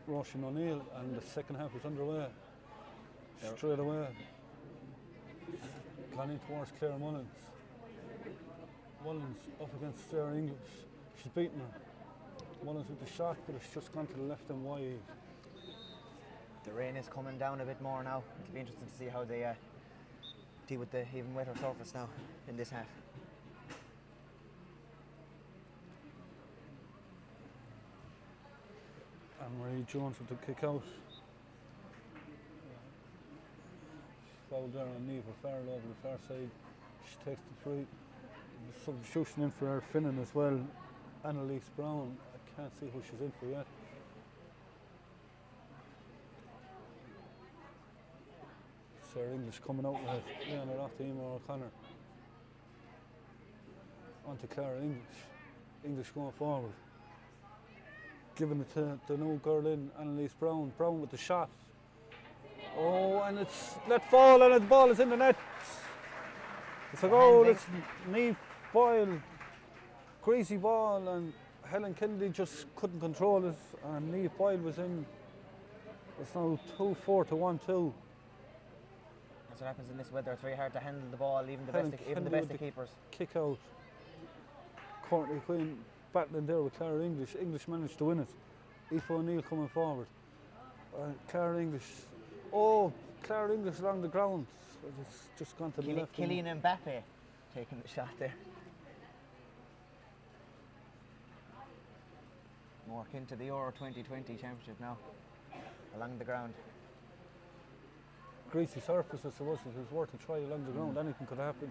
Roisin O'Neill, and the second half is underway. Straight away. Gone in towards Claire Mullins. Mullins up against Sarah English. She's beaten her. Mullins with the shot, but it's just gone to the left and wide. The rain is coming down a bit more now. It'll be interesting to see how they deal with the even wetter surface now in this half. And Marie Jones with the kick out. Foul there on Neva Farrell over the far side. She takes the free. The substitution in for Ardfinnan as well. Annalise Brown. I can't see who she's in for yet. Sarah English coming out with it. Leonard off to Emer O'Connor. On to Clara English. English going forward. Giving it to the new girl in, Annalise Brown. Brown with the shot. Oh, and it's let fall, and the ball is in the net. It's a goal. It's Niamh Boyle. Greasy ball, and Helen Kennedy just couldn't control it, and Niamh Boyle was in. It's now 2-4 to 1-2. That's what happens in this weather. It's very hard to handle the ball, even the best of keepers. Kick out. Courtney Quinn battling there with Clara English. English managed to win it. Aoife O'Neill coming forward. Clara English. Oh, Clara English along the ground. It's just gone to the left. Kylian Mbappe taking the shot there. More akin to the Euro 2020 championship now. Along the ground. Greasy surface, I suppose. If it was worth a try along the ground, anything could happen.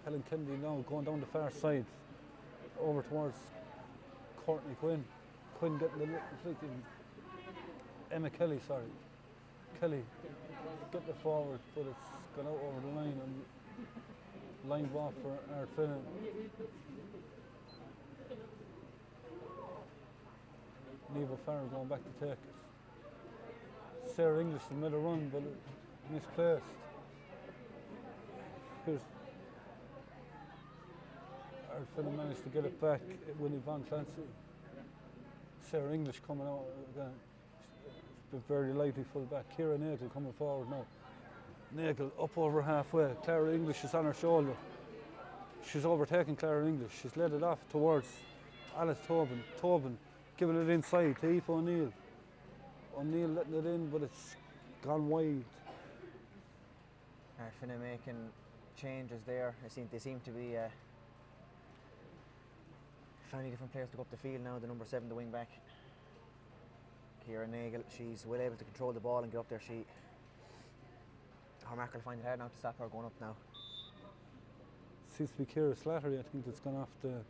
Helen Kennedy now going down the far side, over towards Courtney Quinn. Quinn getting the little flick in. Emma Kelly, sorry. Kelly getting it forward, but it's gone out over the line and line ball for Ardfinnan. Neva Farrell going back to take it. Sarah English made a run, but it misplaced. Here's Ardfinnan managed to get it back. Winnie Van Clancy. Sarah English coming out again. Been very lightly full back. Ciara Nagel coming forward now. Nagel up over halfway. Clara English is on her shoulder. She's overtaken Clara English. She's led it off towards Alice Tobin. Tobin giving it inside to Aoife O'Neill. O'Neill letting it in, but it's gone wide. Ardfinnan making changes there. They seem to be finding different players to go up the field now. The number 7, the wing back, Ciara Nagel, she's well able to control the ball and get up there. Her marker will find it hard now to stop her going up now. Seems to be Ciara Slattery, I think, that's gone off the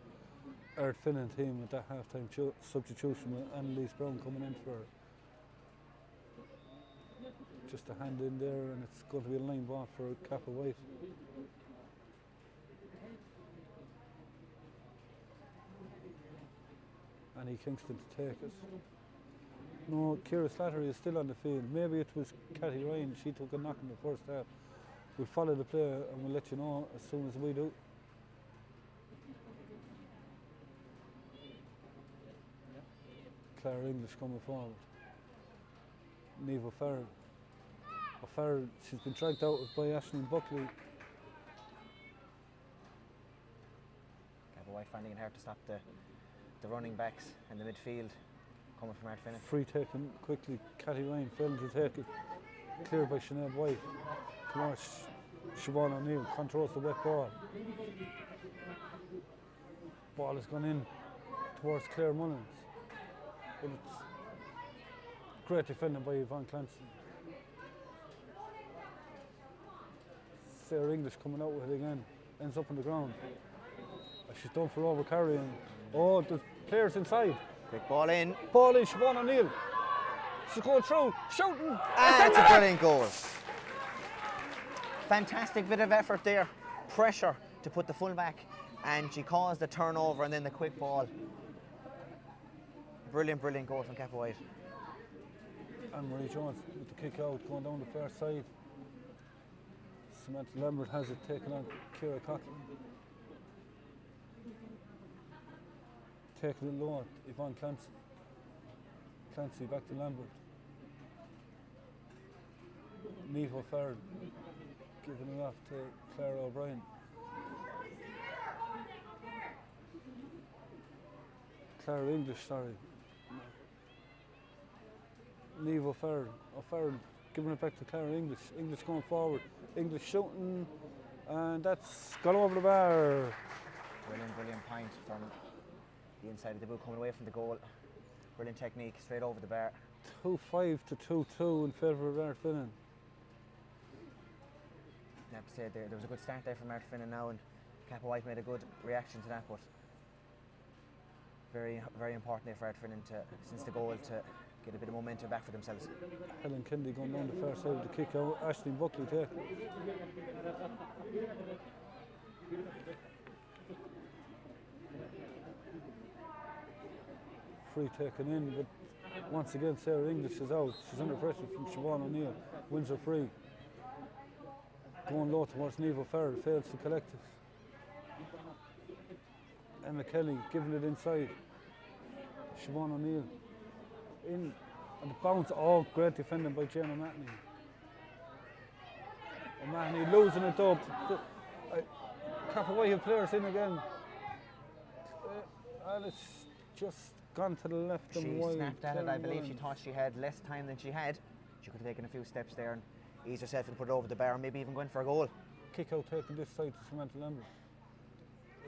Ardfinnan team with that half-time substitution with Annalise Brown coming in for her. Just a hand in there, and it's going to be a line ball for Cappawhite. Annie Kingston to take it. No, Ciara Slattery is still on the field. Maybe it was Cathy Ryan. She took a knock in the first half. We'll follow the play and we'll let you know as soon as we do. Clara English coming forward. Neva Farrell. O'Farrell, she's been dragged out by Aisling Buckley. Cappawhite finding it hard to stop the running backs and the midfield coming from Ardfinnan. Free taken quickly. Cathy Ryan failing to take it. Cleared by Sinead White. Towards Siobhan O'Neill. Controls the wet ball. Ball has gone in towards Claire Mullins. But it's great defending by Van Clancy. Sarah English coming out with it again. Ends up on the ground. She's done for over carrying. Oh, the players inside. Quick ball in. Ball in, Siobhan O'Neill. She's going through, shooting. It's a brilliant goal. Fantastic bit of effort there. Pressure to put the full back, and she caused the turnover and then the quick ball. Brilliant, brilliant goal from Cappawhite. Anne-Marie Jones with the kick out, going down the far side. Samantha Lambert has it, taken on Ciara Coughlin. Taking it low, Yvonne Clancy. Clancy back to Lambert. Niamh O'Farrell giving it off to Clara O'Brien. Clara English, sorry. Niamh O'Farrell. O'Farrell giving it back to Clara English. English going forward. English shooting, and that's gone over the bar. Brilliant point from the inside of the boot, coming away from the goal. Brilliant technique, straight over the bar. 2-5 to 2-2 in favour of Ardfinnan. I have to say there was a good start there from Ardfinnan now, and Cappawhite made a good reaction to that, but very important there for Ardfinnan since the goal to get a bit of momentum back for themselves. Helen Kennedy going down the far side of the kick out. Aisling Buckley take. Free taken in, but once again Sarah English is out. She's under pressure from Siobhan O'Neill. Wins her free. Going low towards Niamh O'Farrell, fails to collect it. Emma Kelly giving it inside. Siobhan O'Neill in, and the bounce. Oh, great defending by Jane O'Mahony. O'Mahony losing it up. Cappawhite have players in again. Alice just gone to the left and wide. She snapped at it. I believe she thought she had less time than she had. She could have taken a few steps there and eased herself and put it over the bar, and maybe even went for a goal. Kick out taking this side to Samantha Lambert.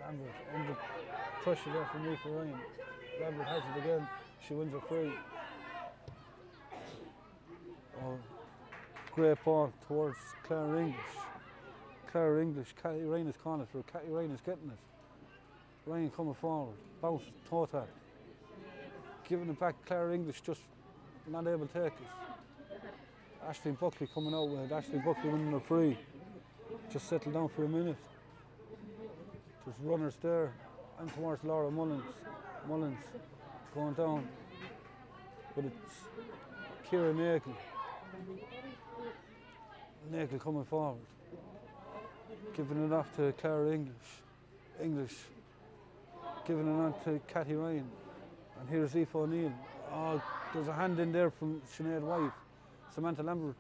Lambert under pressure there from Aoife Ryan. Lambert has it again. She wins her free. Oh, great ball towards Clara English. Clara English, Cathy Ryan is calling for it. Cathy Ryan is getting it. Ryan coming forward. Bounce, toe tap. Giving it back. Clara English just not able to take it. Aisling Buckley coming out with it. Aisling Buckley winning her free. Just settled down for a minute. There's runners there and towards Laura Mullins. Mullins going down. But it's Ciara Nagel. Nagel coming forward. Giving it off to Clara English. English giving it on to Cathy Ryan. And here's Aoife O'Neill. Oh, there's a hand in there from Sinead White. Samantha Lambert.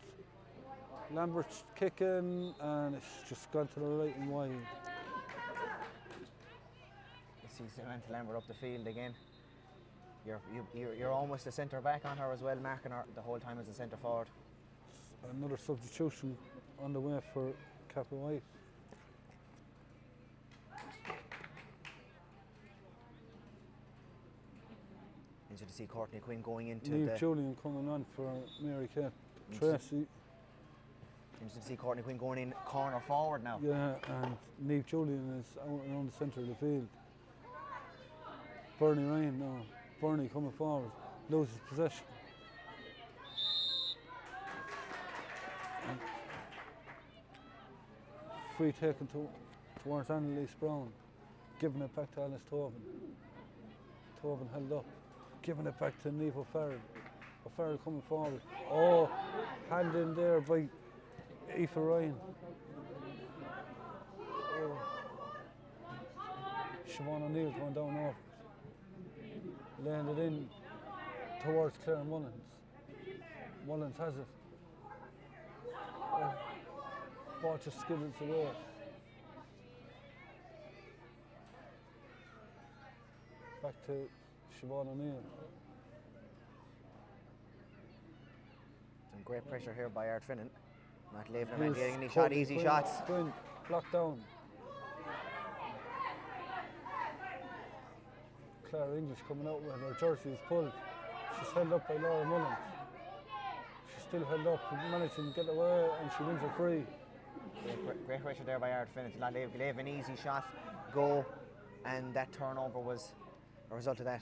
Lambert's kicking, and it's just gone to the right and wide. You see Samantha Lambert up the field again. You're almost a centre back on her as well, marking her the whole time as a centre forward. Another substitution on the way for Cappawhite. Easy to see Courtney Quinn going into Niamh Julian coming on for Mary Kate Tracy. Interesting to see Courtney Quinn going in corner forward now. Yeah, and Niamh Julian is out around the centre of the field. Bernie Ryan now. Bernie coming forward, loses possession. And free taken towards Annalise Brown, giving it back to Alice Tobin. Tobin held up, giving it back to Niamh O'Farrell. O'Farrell coming forward. Oh, hand in there by Aoife Ryan. Oh. Siobhan O'Neill going down over it. Laying it in towards Claire Mullins. Mullins has it. Oh. Ball just skidded away. Back to Siobhan O'Neill. Some great pressure here by Ardfinnan. Not leaving them getting any shot, easy shots. Quinn, blocked down. Clara English coming out with her jersey is pulled. She's held up by Laura Mullins. She's still held up, managing to get away, and she wins her free. Great pressure there by Ardfinnan to not leave an easy shot go, and that turnover was a result of that.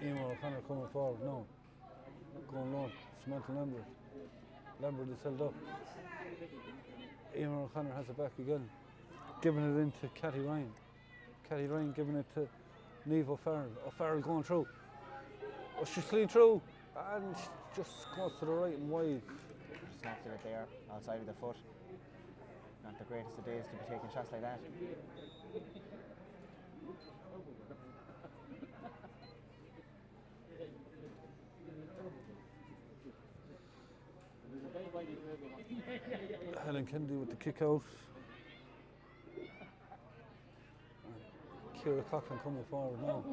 Eamon O'Connor coming forward now. Going low, Samantha Lambert. Lambert is held up. Eamon O'Connor has it back again. Giving it into Cathy Ryan. Cathy Ryan giving it to Niamh O'Farrell. O'Farrell going through. Oh, she's clean through, and she just goes to the right and wide. Snapped it there, outside of the foot. Not the greatest of days to be taking shots like that. Helen Kennedy with the kick out. Ciara Coughlin coming forward now.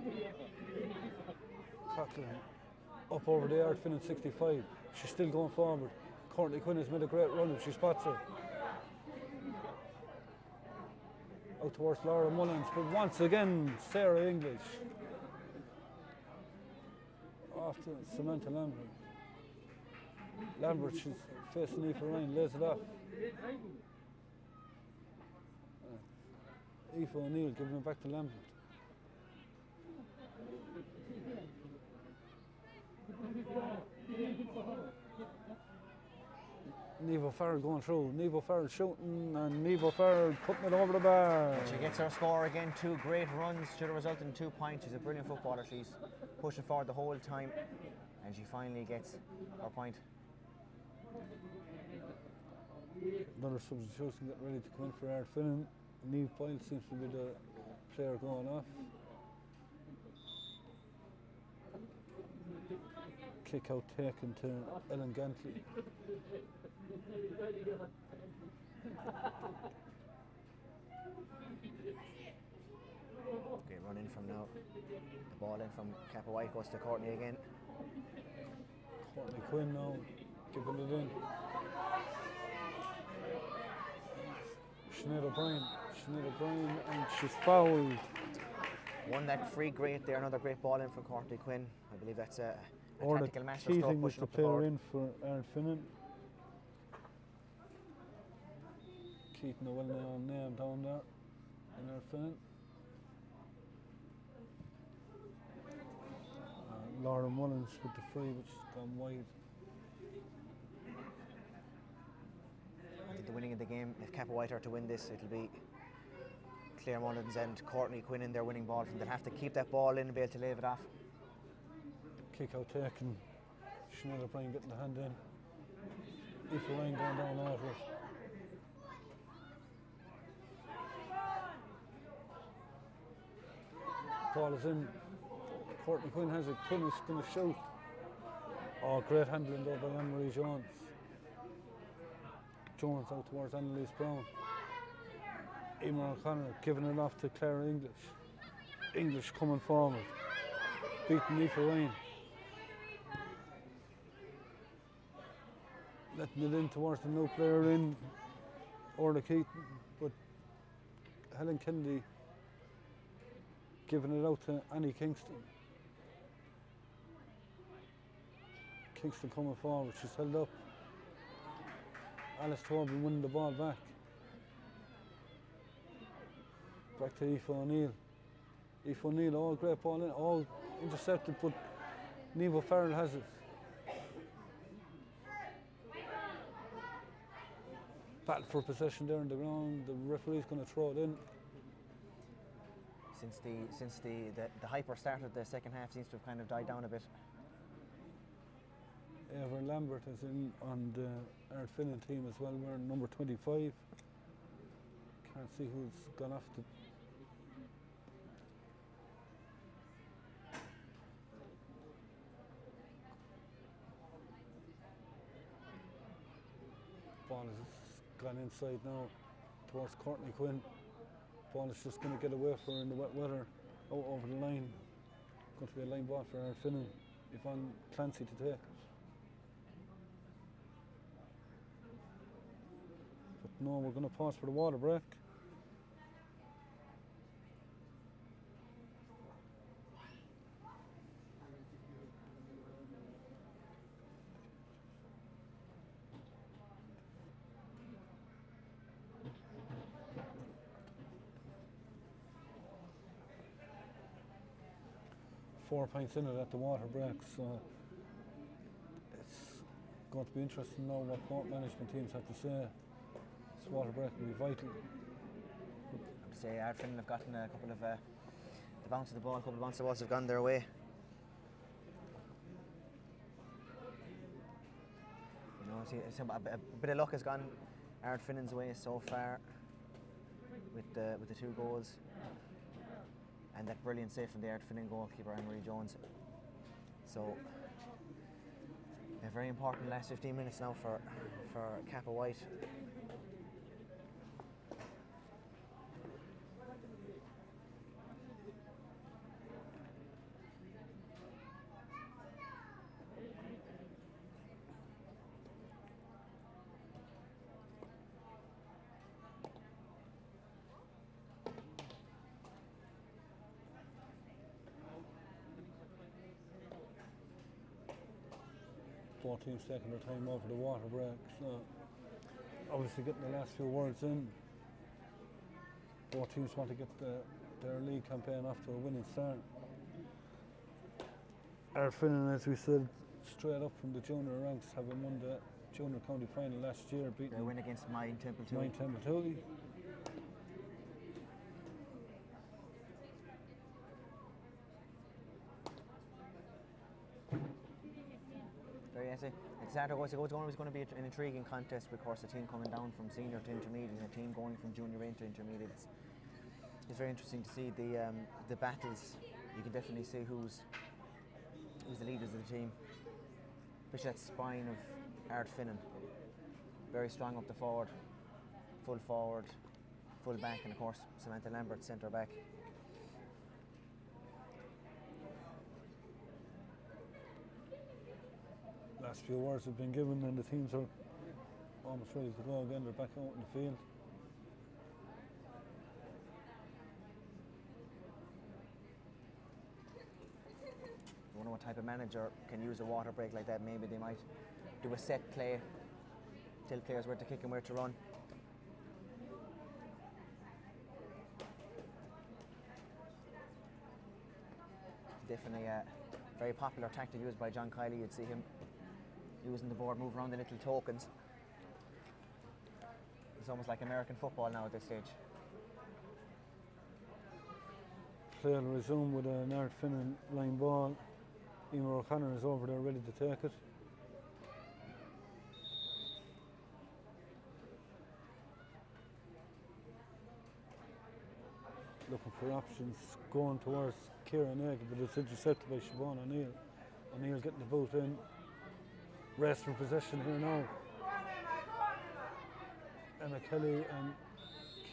Coughlin up over the Ardfinnan 65. She's still going forward. Courtney Quinn has made a great run if she spots her. Out towards Laura Mullins, but once again Sarah English. Off to Samantha Lambert. Lambert, she's facing Aoife Ryan, lays it off. Aoife O'Neill giving it back to Lambert. Niamh O'Farrell going through. Niamh O'Farrell shooting, and Niamh O'Farrell putting it over the bar. She gets her score again. 2 great runs should have resulted in 2 points. She's a brilliant footballer. She's pushing forward the whole time, and she finally gets her point. Another substitution getting ready to come in for Ardfinnan. Niamh Boyle seems to be the player going off. Kick out taken to Ellen Gantley. Great run in from now. The ball in from Cappawhite goes to Courtney again. Courtney Quinn now giving it in. Sinead O'Brien, and she's fouled. Won that free great there. Another great ball in from Courtney Quinn. I believe that's a Orla tactical masterstroke Keating was pushing the up the player board. in for Ardfinnan. Keating a well-known name down there in Ardfinnan. Laura Mullins with the free, which has gone wide. I think the winning of the game, if Cappawhite are to win this, it'll be Claire Mullins and Courtney Quinn in their winning ball. They'll have to keep that ball in and be able to leave it off. Kick out taken. Sinead O'Brien getting the hand in. Aoife Ryan going down over it. Ball is in. Courtney Quinn has it. Quinn is going to shoot. Oh, great handling though by Anne-Marie Jones. Jones out towards Annalise Brown. Emer O'Connor giving it off to Clara English. English coming forward. Beating Aoife Ryan. Letting it in towards the new player in. Orla Keating. But Helen Kennedy giving it out to Annie Kingston. Kingston coming forward, she's held up. Alice Tobin winning the ball back. Back to Aoife O'Neill. Aoife O'Neill, all great ball in, all intercepted, but Niamh O'Farrell has it. Battle for possession there on the ground, the referee's going to throw it in. Since the hyper start of the second half seems to have kind of died down a bit. Eva Lambert is in on the Ardfinnan team as well. We're number 25. Can't see who's gone off the. Ball has gone inside now towards Courtney Quinn. Ball is just going to get away for her in the wet weather, out over the line. Going to be a line ball for Ardfinnan. Yvonne Clancy to take it. But no, we're going to pause for the water break. Four pints in it at the water break, so it's going to be interesting to know what both management teams have to say. This water break will be vital. I have to say, Ardfinnan have gotten a couple of the bounce of the ball, a couple of bounce of balls have gone their way. obviously a bit of luck has gone Ardfinnan's way so far with the 2 goals, and that brilliant save from the Ardfinnan goalkeeper Anne-Marie Jones. So a very important last 15 minutes now for Cappawhite. Both teams taking their time over the water break, so obviously getting the last few words in. Both teams want to get their league campaign off to a winning start. Ardfinnan, as we said, straight up from the junior ranks, having won the junior county final last year, beating Their win against Mine Temple Toohey. Toohey. Very easy. It's always going to be an intriguing contest, because a team coming down from senior to intermediate and a team going from junior into intermediate. It's very interesting to see the battles. You can definitely see who's the leaders of the team. Especially that spine of Ardfinnan. Very strong up the forward, full back, and of course Samantha Lambert, centre back. Last few words have been given and the teams are almost ready to go again. They're back out in the field. I wonder what type of manager can use a water break like that. Maybe they might do a set play, tell players where to kick and where to run. Definitely a very popular tactic used by John Kiley. You'd see him using the board, move around the little tokens. It's almost like American football now at this stage. Play will resume with an Ardfinnan line ball. Emer O'Connor is over there ready to take it. Looking for options, going towards Kieran Egg, but it's intercepted by Siobhan O'Neill. O'Neill getting the boot in. Race for possession here now. Emma Kelly and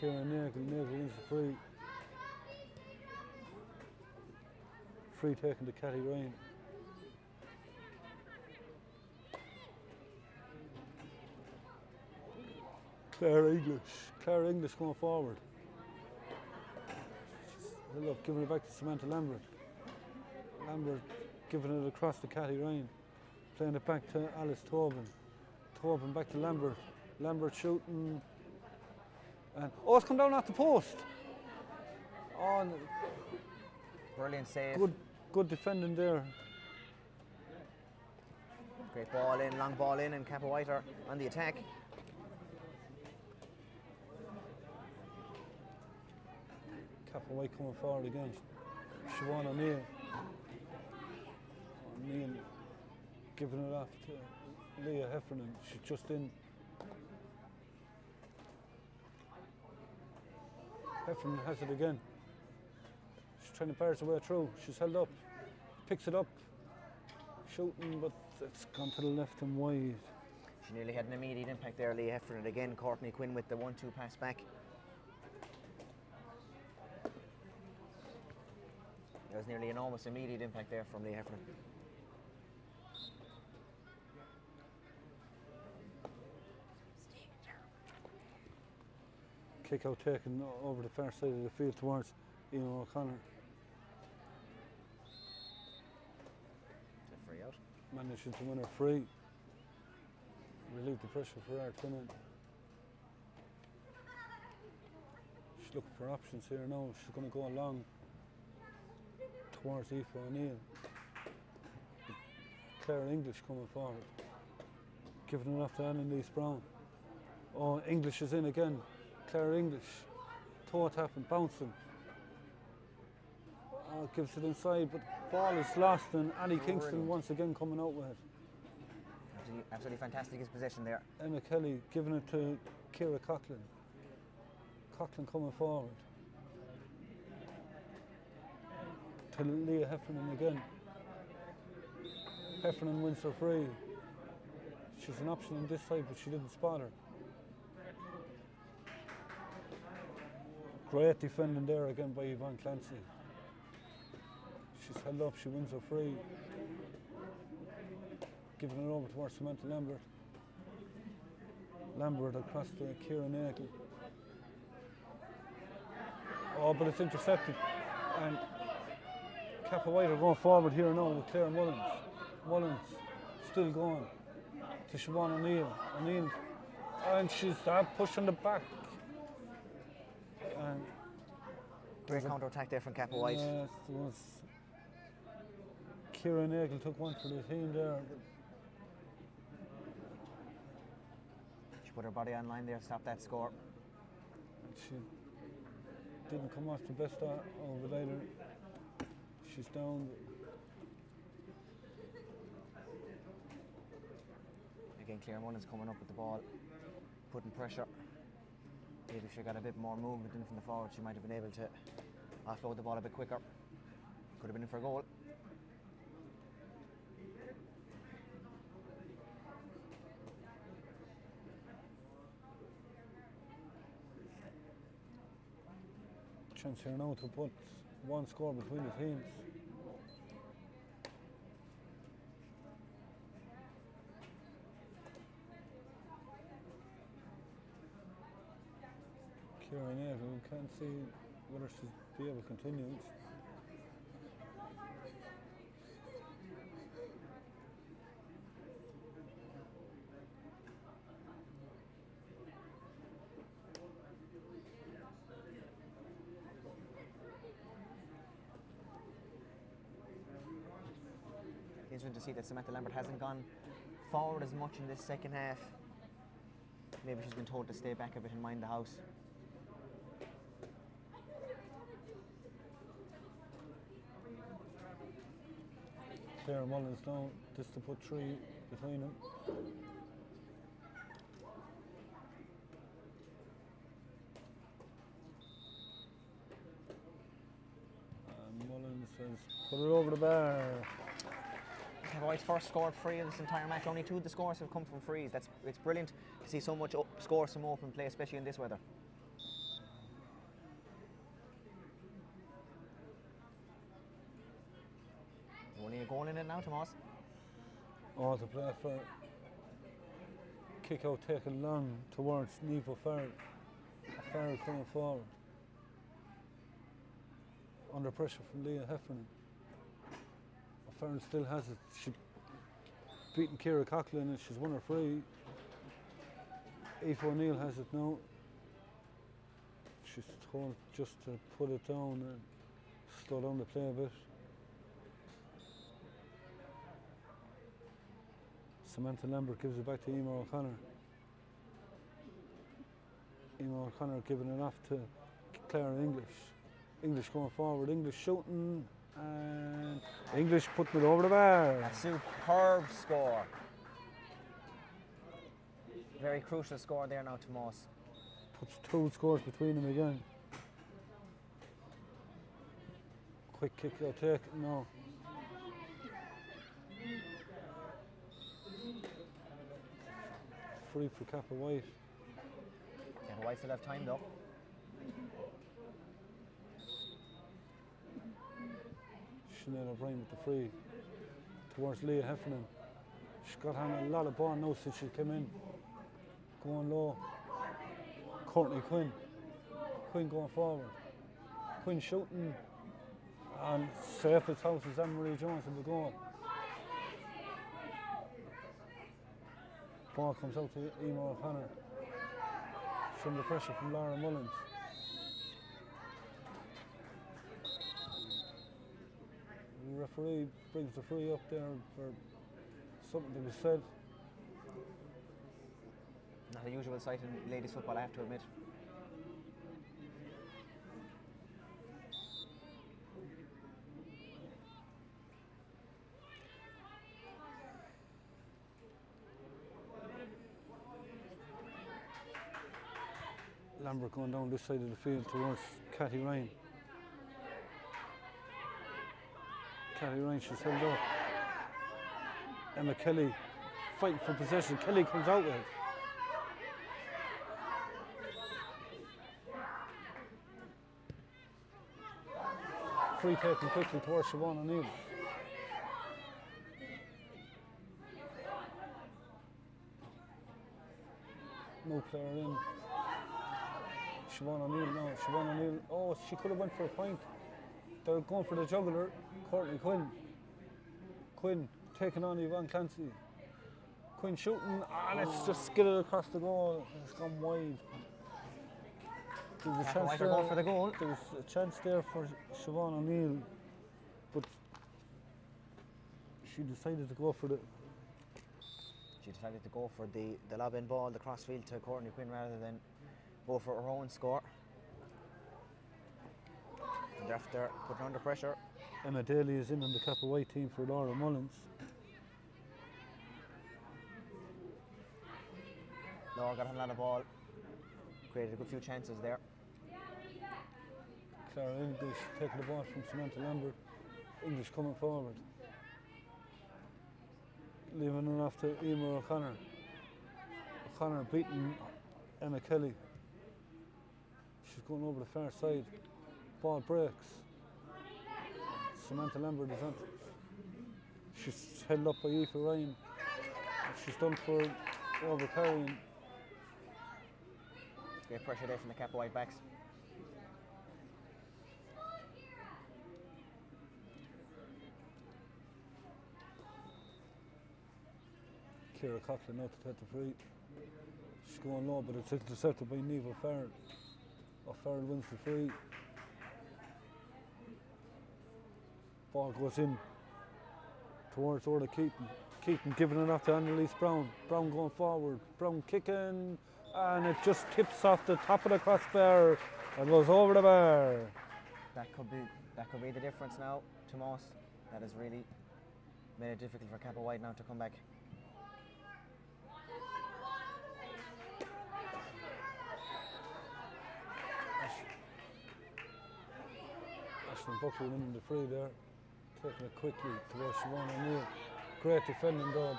Kieran Nagel. Nagel wins the free. Free taken to Catty Ryan. Claire English going forward. Look, giving it back to Samantha Lambert. Lambert giving it across to Catty Ryan. Playing it back to Alice Tobin. Tobin back to Lambert. Lambert shooting. And it's come down off the post. Oh, Brilliant save. good defending there. Great ball in, long ball in, and Cappawhite are on the attack. Cappawhite coming forward again. Siobhan O'Neill. O'Neill giving it off to Leah Heffernan. She's just in. Heffernan has it again. She's trying to barge her way through. She's held up. Picks it up. Shooting, but it's gone to the left and wide. She nearly had an immediate impact there, Leah Heffernan. Again, Courtney Quinn with the 1-2 pass back. There was nearly an almost immediate impact there from Leah Heffernan. Kick out taken over the far side of the field towards Ian O'Connor. It's a free out. Managing to win her free. Relieve the pressure for Ardfinnan. She's looking for options here now. She's going to go along towards Aoife O'Neill. Claire English coming forward. Giving it off to Annalise Brown. Oh, English is in again. Claire English. Toe tapping, bouncing. Oh, gives it inside, but ball is lost, and Annie Kingston once again coming out with it. Absolutely fantastic his possession there. Emma Kelly giving it to Ciara Coughlin. Coughlin coming forward. To Leah Heffernan again. Heffernan wins her free. She's an option on this side, but she didn't spot her. Great defending there again by Yvonne Clancy. She's held up, she wins her free. Giving it over towards Samantha Lambert. Lambert across to Ciara Nagel. Oh, but it's intercepted. And Cappawhite are going forward here now with Claire Mullins. Mullins still going to Siobhan O'Neill. O'Neill, and she's pushing the back. And Great counter attack there from Cappawhite. yes, there was Ciara Nagel took one for the team there. She put her body on line there to stop that score. And she didn't come off the best of it either. She's down. Again, Claire Mullins coming up with the ball, putting pressure. Maybe if she got a bit more movement in from the forward, she might have been able to offload the ball a bit quicker. Could have been in for a goal. Chance here now to put one score between the teams. Ciara Nagel, can't see whether she'll be able to continue. Interesting to see that Samantha Lambert hasn't gone forward as much in this second half. Maybe she's been told to stay back a bit and mind the house. Claire Mullins now, just to put three between them. And Mullins has put it over the bar. Cappawhite's first scored free of this entire match. Only 2 of the scores have come from frees. It's brilliant to see so much scores from open play, especially in this weather. Only a goal in it now, Tomas. Oh, to play for kick out taken long towards Niamh O'Farrell. O'Farrell coming forward. Under pressure from Leah Heffernan. O'Farrell still has it. She's beaten Ciara Coughlin and she's won her free. Aoife O'Neill has it now. She's told just to put it down and slow down the play a bit. Samantha Lambert gives it back to Emer O'Connor. Emer O'Connor giving it off to Clara English. English going forward, English shooting, and English putting it over the bar. A superb score. Very crucial score there now, Tomas. Puts 2 scores between them again. Quick kick, they'll take it, no. Free for Cappawhite. Cappawhite still have time though. Sinead O'Brien with the free towards Leah Heffernan. She's got on a lot of ball now since she came in. Going low. Courtney Quinn. Quinn going forward. Quinn shooting. And safe as house is Anne-Marie Jones in the goal. Ball comes out to Emer O'Connor. She's under pressure from Laura Mullins. The referee brings the free up there for something that was said. Not a usual sight in ladies football, I have to admit. Lambert going down this side of the field towards Cathy Ryan. Cathy Ryan, she's held up. Emma Kelly fighting for possession. Kelly comes out with it. Free taken quickly towards Siobhan O'Neill. No player in. Siobhan O'Neill, no. Siobhan O'Neill, oh, she could have went for a point. They're going for the juggler, Courtney Quinn. Quinn taking on Yvonne Clancy. Quinn shooting, and it's just skidded across the goal. It's gone wide. There was a chance there, going for the goal. There was a chance there for Siobhan O'Neill, but she decided to go for the. She decided to go for the lob-in ball, the crossfield to Courtney Quinn rather than go for her own score. And after putting under pressure. Emma Daly is in on the Cappawhite team for Laura Mullins. Laura got a lot of ball, created a good few chances there. Clara English taking the ball from Samantha Lambert. English coming forward. Leaving it off to Emer O'Connor. O'Connor beating Emma Kelly. She's going over the far side. Ball breaks. Samantha Lambert is on. She's held up by Aoife Ryan. She's done for overcarrying. Great pressure there from the Cappawhite backs. Ciara Coughlin out to take the free. She's going low, but it's intercepted by Neve O'Farrell. O'Farrell wins the free. Ball goes in towards Orla Keaton. Keaton giving it off to Annalise Brown. Brown going forward. Brown kicking, and it just tips off the top of the crossbar and goes over the bar. That could be the difference now to Moss. That has really made it difficult for Cappawhite now to come back. Ashton Buckley winning the free there, taking it quickly towards Siobhan O'Neill. Great defending though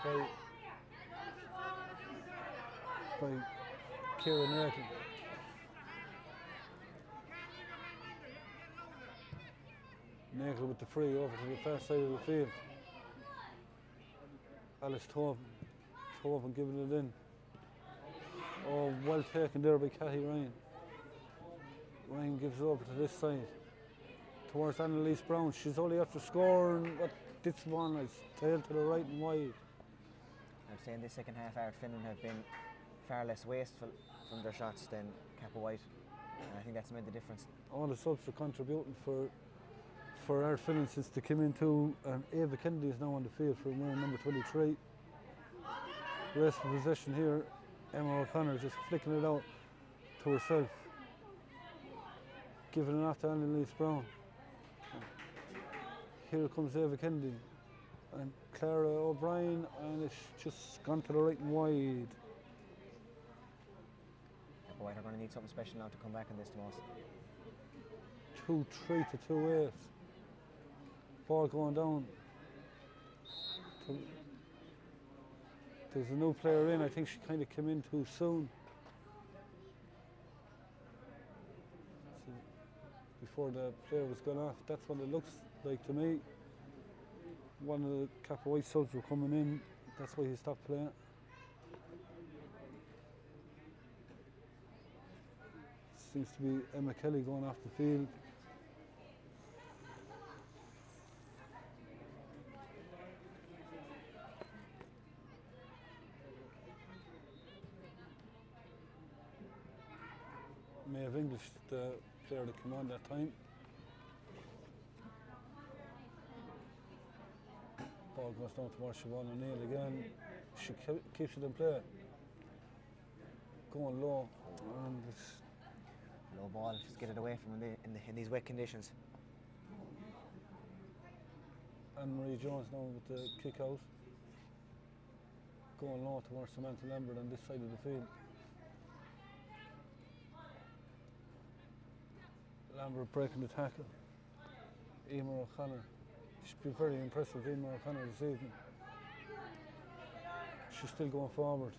by Ciara Nagle. Nagle with the free over to the far side of the field. Alice Tobin giving it in. Oh, well taken there by Cathy Ryan. Ryan gives it over to this side towards Annalise Brown. She's only after scoring, but this one is tail to the right and wide. I'm saying this second half, Ardfinnan have been far less wasteful from their shots than Cappawhite, and I think that's made the difference. All the subs are contributing for Ardfinnan since they came into. Ava Kennedy is now on the field for wearing number 23. Rest of possession here. Emma O'Connor just flicking it out to herself, giving it off to Annalise Brown. Here comes Ava Kennedy and Clara O'Brien, and it's just gone to the right and wide. Cappawhite are going to need something special now to come back in this, Tomas. 2-3 to 2-8. Ball going down. There's a new player in. I think she kind of came in too soon. So before the player was gone off, that's what it looks like to me. One of the Cappawhite subs were coming in. That's why he stopped playing. Seems to be Emma Kelly going off the field. Maeve English, the player that came on that time. Ball goes down towards Siobhan O'Neill again. She keeps it in play. Going low. And it's Low ball, just get it away from in these wet conditions. Anne-Marie Jones now with the kick out. Going low towards Samantha Lambert on this side of the field. Lambert breaking the tackle. Emer O'Connor. She's been very impressive, Emer O'Connor, this evening. She's still going forward.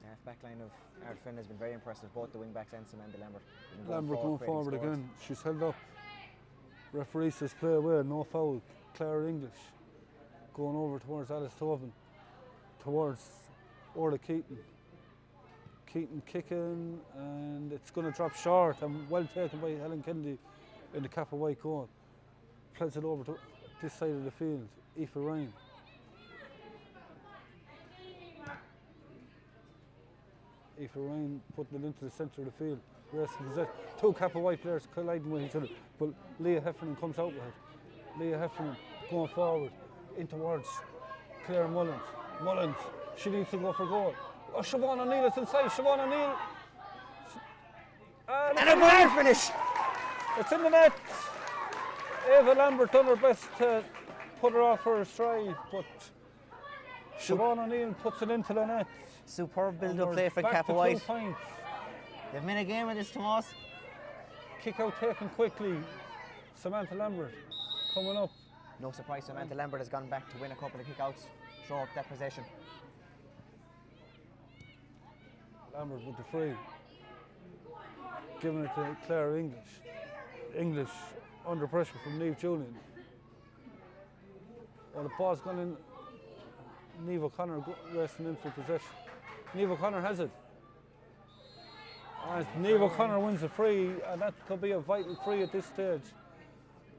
The half back line of Ardfinnan has been very impressive, both the wing backs and Samantha Lambert. Lambert going forward again. She's held up. Referee says play away, no foul. Clara English going over towards Alice Tobin, towards Orla Keaton. Keaton kicking, and it's going to drop short, and well taken by Helen Kennedy in the Cappawhite goal. Plays it over to this side of the field. Aoife Ryan. Aoife Ryan putting it into the centre of the field. Rest of the two Cappawhite players colliding with each other, but Leah Heffernan comes out with it. Leah Heffernan going forward in towards Claire Mullins. Mullins, she needs to go for goal. Oh, Siobhan O'Neill is inside. Siobhan O'Neill. And a brilliant finish! It's in the net. Eva Lambert done her best to put her off her stride, but Siobhan O'Neill puts it into the net. Superb build-up play for Back to 2 Cappawhite. points. They've made a game of this, Tomas. Kick out taken quickly. Samantha Lambert coming up. No surprise, Samantha Lambert has gone back to win a couple of kick-outs, show up that possession. Lambert with the free. Giving it to Claire English. English under pressure from Niamh Julian. Well, the ball's gone in. Niamh O'Connor resting in for possession. Niamh O'Connor has it. And Niamh O'Connor wins the free, and that could be a vital free at this stage.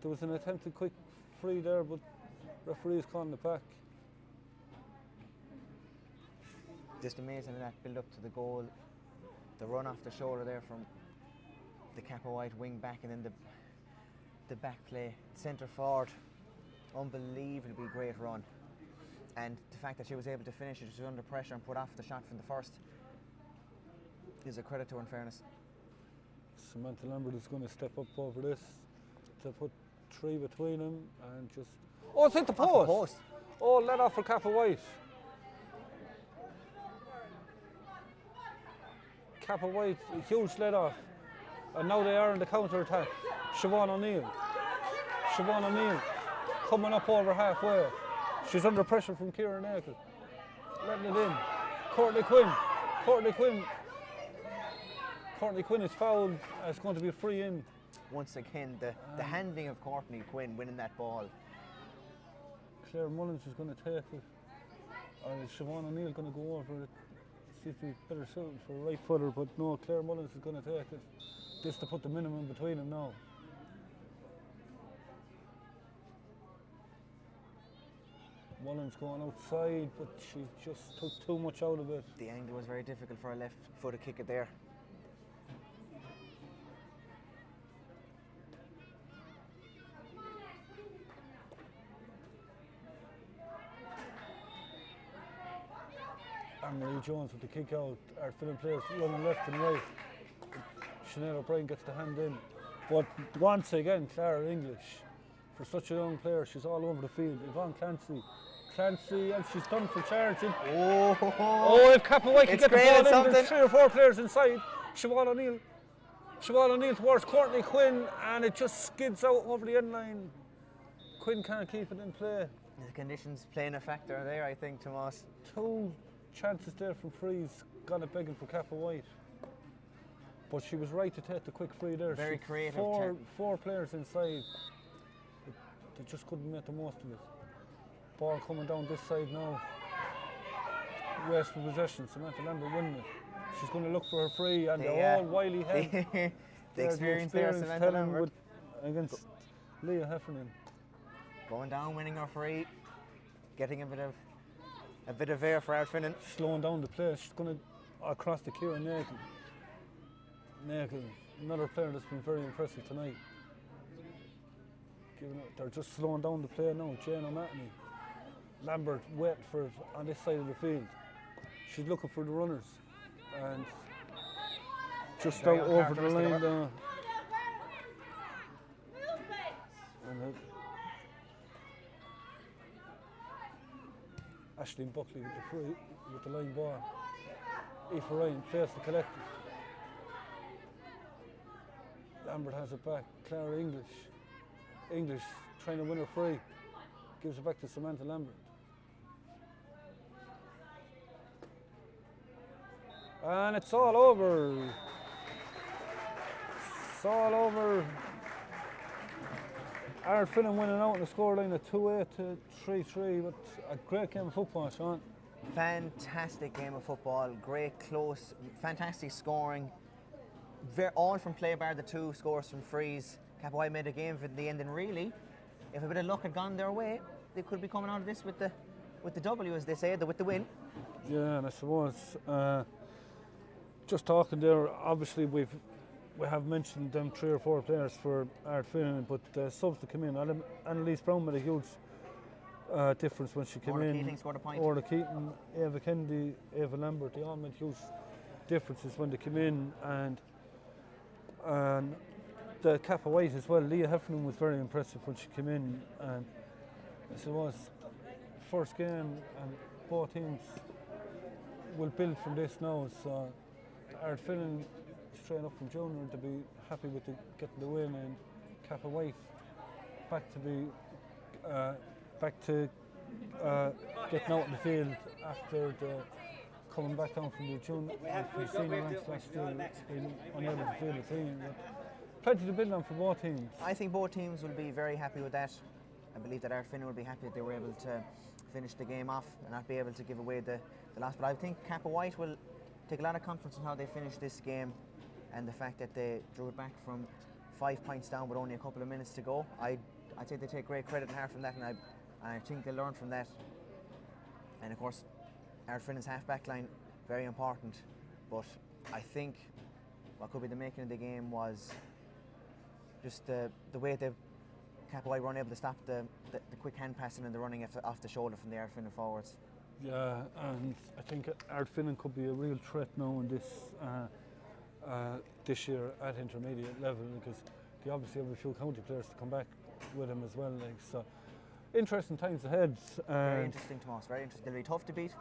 There was an attempted quick free there, but referee's calling it back. Just amazing in that build-up to the goal. The run off the shoulder there from the Cappawhite wing back, and then the back play, centre forward. Unbelievably great run. And the fact that she was able to finish it, she was under pressure and put off the shot from the first, is a credit to her in fairness. Samantha Lambert is going to step up over this to put 3 between them and just... Oh, it's hit the post! Off the post. Oh, let off for Cappawhite. Cappawhite, a huge let off. And now they are in the counter attack. Siobhan O'Neill. Siobhan O'Neill coming up over halfway. She's under pressure from Kieran Akel. Letting it in. Courtney Quinn. Courtney Quinn. Courtney Quinn is fouled. It's going to be a free in. Once again, the handling of Courtney Quinn winning that ball. Claire Mullins is going to take it. Or is Siobhan O'Neill going to go over it? Seems to be better suited for a right footer, but no, Claire Mullins is going to take it. Just to put the minimum between them now. Mullins going outside, but she just took too much out of it. The angle was very difficult for a left footed kicker there. Anne-Marie Jones with the kick out. Ardfinnan players running left and right. Sinead O'Brien gets the hand in. But once again, Clara English, for such a young player, she's all over the field. Yvonne Clancy. Clancy, and she's done for charging. Oh, if Cappawhite can get the ball in, there's 3 or 4 players inside. Siobhan O'Neill. Siobhan O'Neill towards Courtney Quinn, and it just skids out over the end line. Quinn can't keep it in play. The conditions playing a factor there, I think, Tomas. 2 chances there from frees, got it begging for Cappawhite. But she was right to take the quick free there. Very creative. 4 players inside. They just couldn't make the most of it. Ball coming down this side now. Rest of possession. Samantha Lambert winning it. She's going to look for her free, and they're all wily head. The experience there, Samantha Lambert. Against Leah Heffernan. Going down, winning her free, getting a bit of air for Ardfinnan. Slowing down the play. She's going to across the Kieran Nagle. Nagle, another player that's been very impressive tonight. They're just slowing down the play now. Jane O'Mahony. Lambert waiting for it on this side of the field. She's looking for the runners. And just out over the line there. Aisling Buckley with the free, with the line ball. Aoife Ryan face the collective. Lambert has it back. Clara English trying to win her free. Gives it back to Samantha Lambert. And it's all over. It's all over. Ardfinnan winning out in the scoreline of 2-8 to 3-3, but a great game of football, Sean. Fantastic game of football, great close, fantastic scoring. All from play bar the 2 scores from frees. Cappawhite made a game for the end, and really, if a bit of luck had gone their way, they could be coming out of this with the W, as they say, with the win. Yeah, and I suppose just talking there, obviously we have mentioned them 3 or 4 players for Ardfinnan, but subs to come in. Annalise Brown made a huge difference when she came Orla in. Keating scored a point. Orla Keating, Eva Kennedy, Eva Lambert, they all made huge differences when they came in, and the Cappawhite as well. Leah Heffernan was very impressive when she came in, and as it was first game, and both teams will build from this now. So Ardfinnan straight up from junior to be happy with getting the win, and Cappawhite back to getting out in the field after coming back down from the senior ranks last year, being unable to field a team. But plenty to build on for both teams. I think both teams will be very happy with that. I believe that Ardfinnan will be happy that they were able to finish the game off and not be able to give away the loss. But I think Cappawhite will take a lot of confidence in how they finished this game, and the fact that they drew it back from 5 points down with only a couple of minutes to go. I'd say they take great credit and heart from that, and I think they'll learn from that. And of course, Ardfinnan's half-back line, very important. But I think what could be the making of the game was just the way the Cappawhite were unable to stop the quick hand passing and the running off the shoulder from the Ardfinnan forwards. Yeah, and I think Ardfinnan could be a real threat now in this year at intermediate level, because they obviously have a few county players to come back with them as well. So interesting times ahead. Very interesting, Tomas. Very interesting. They'll be tough to beat.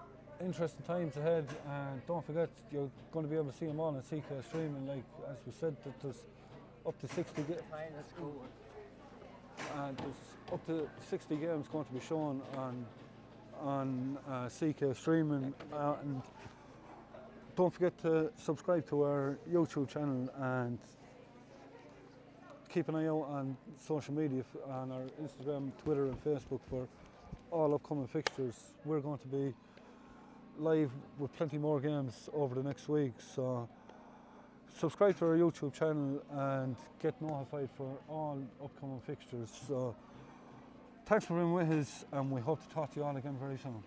Interesting times ahead, and don't forget you're going to be able to see them all on CK streaming. Like as we said, that there's up to 60 games. And there's up to 60 games going to be shown on CK streaming, and don't forget to subscribe to our YouTube channel and keep an eye out on social media, on our Instagram, Twitter and Facebook for all upcoming fixtures. We're going to be live with plenty more games over the next week, so subscribe to our YouTube channel and get notified for all upcoming fixtures. So thanks for being with us, and we hope to talk to you all again very soon.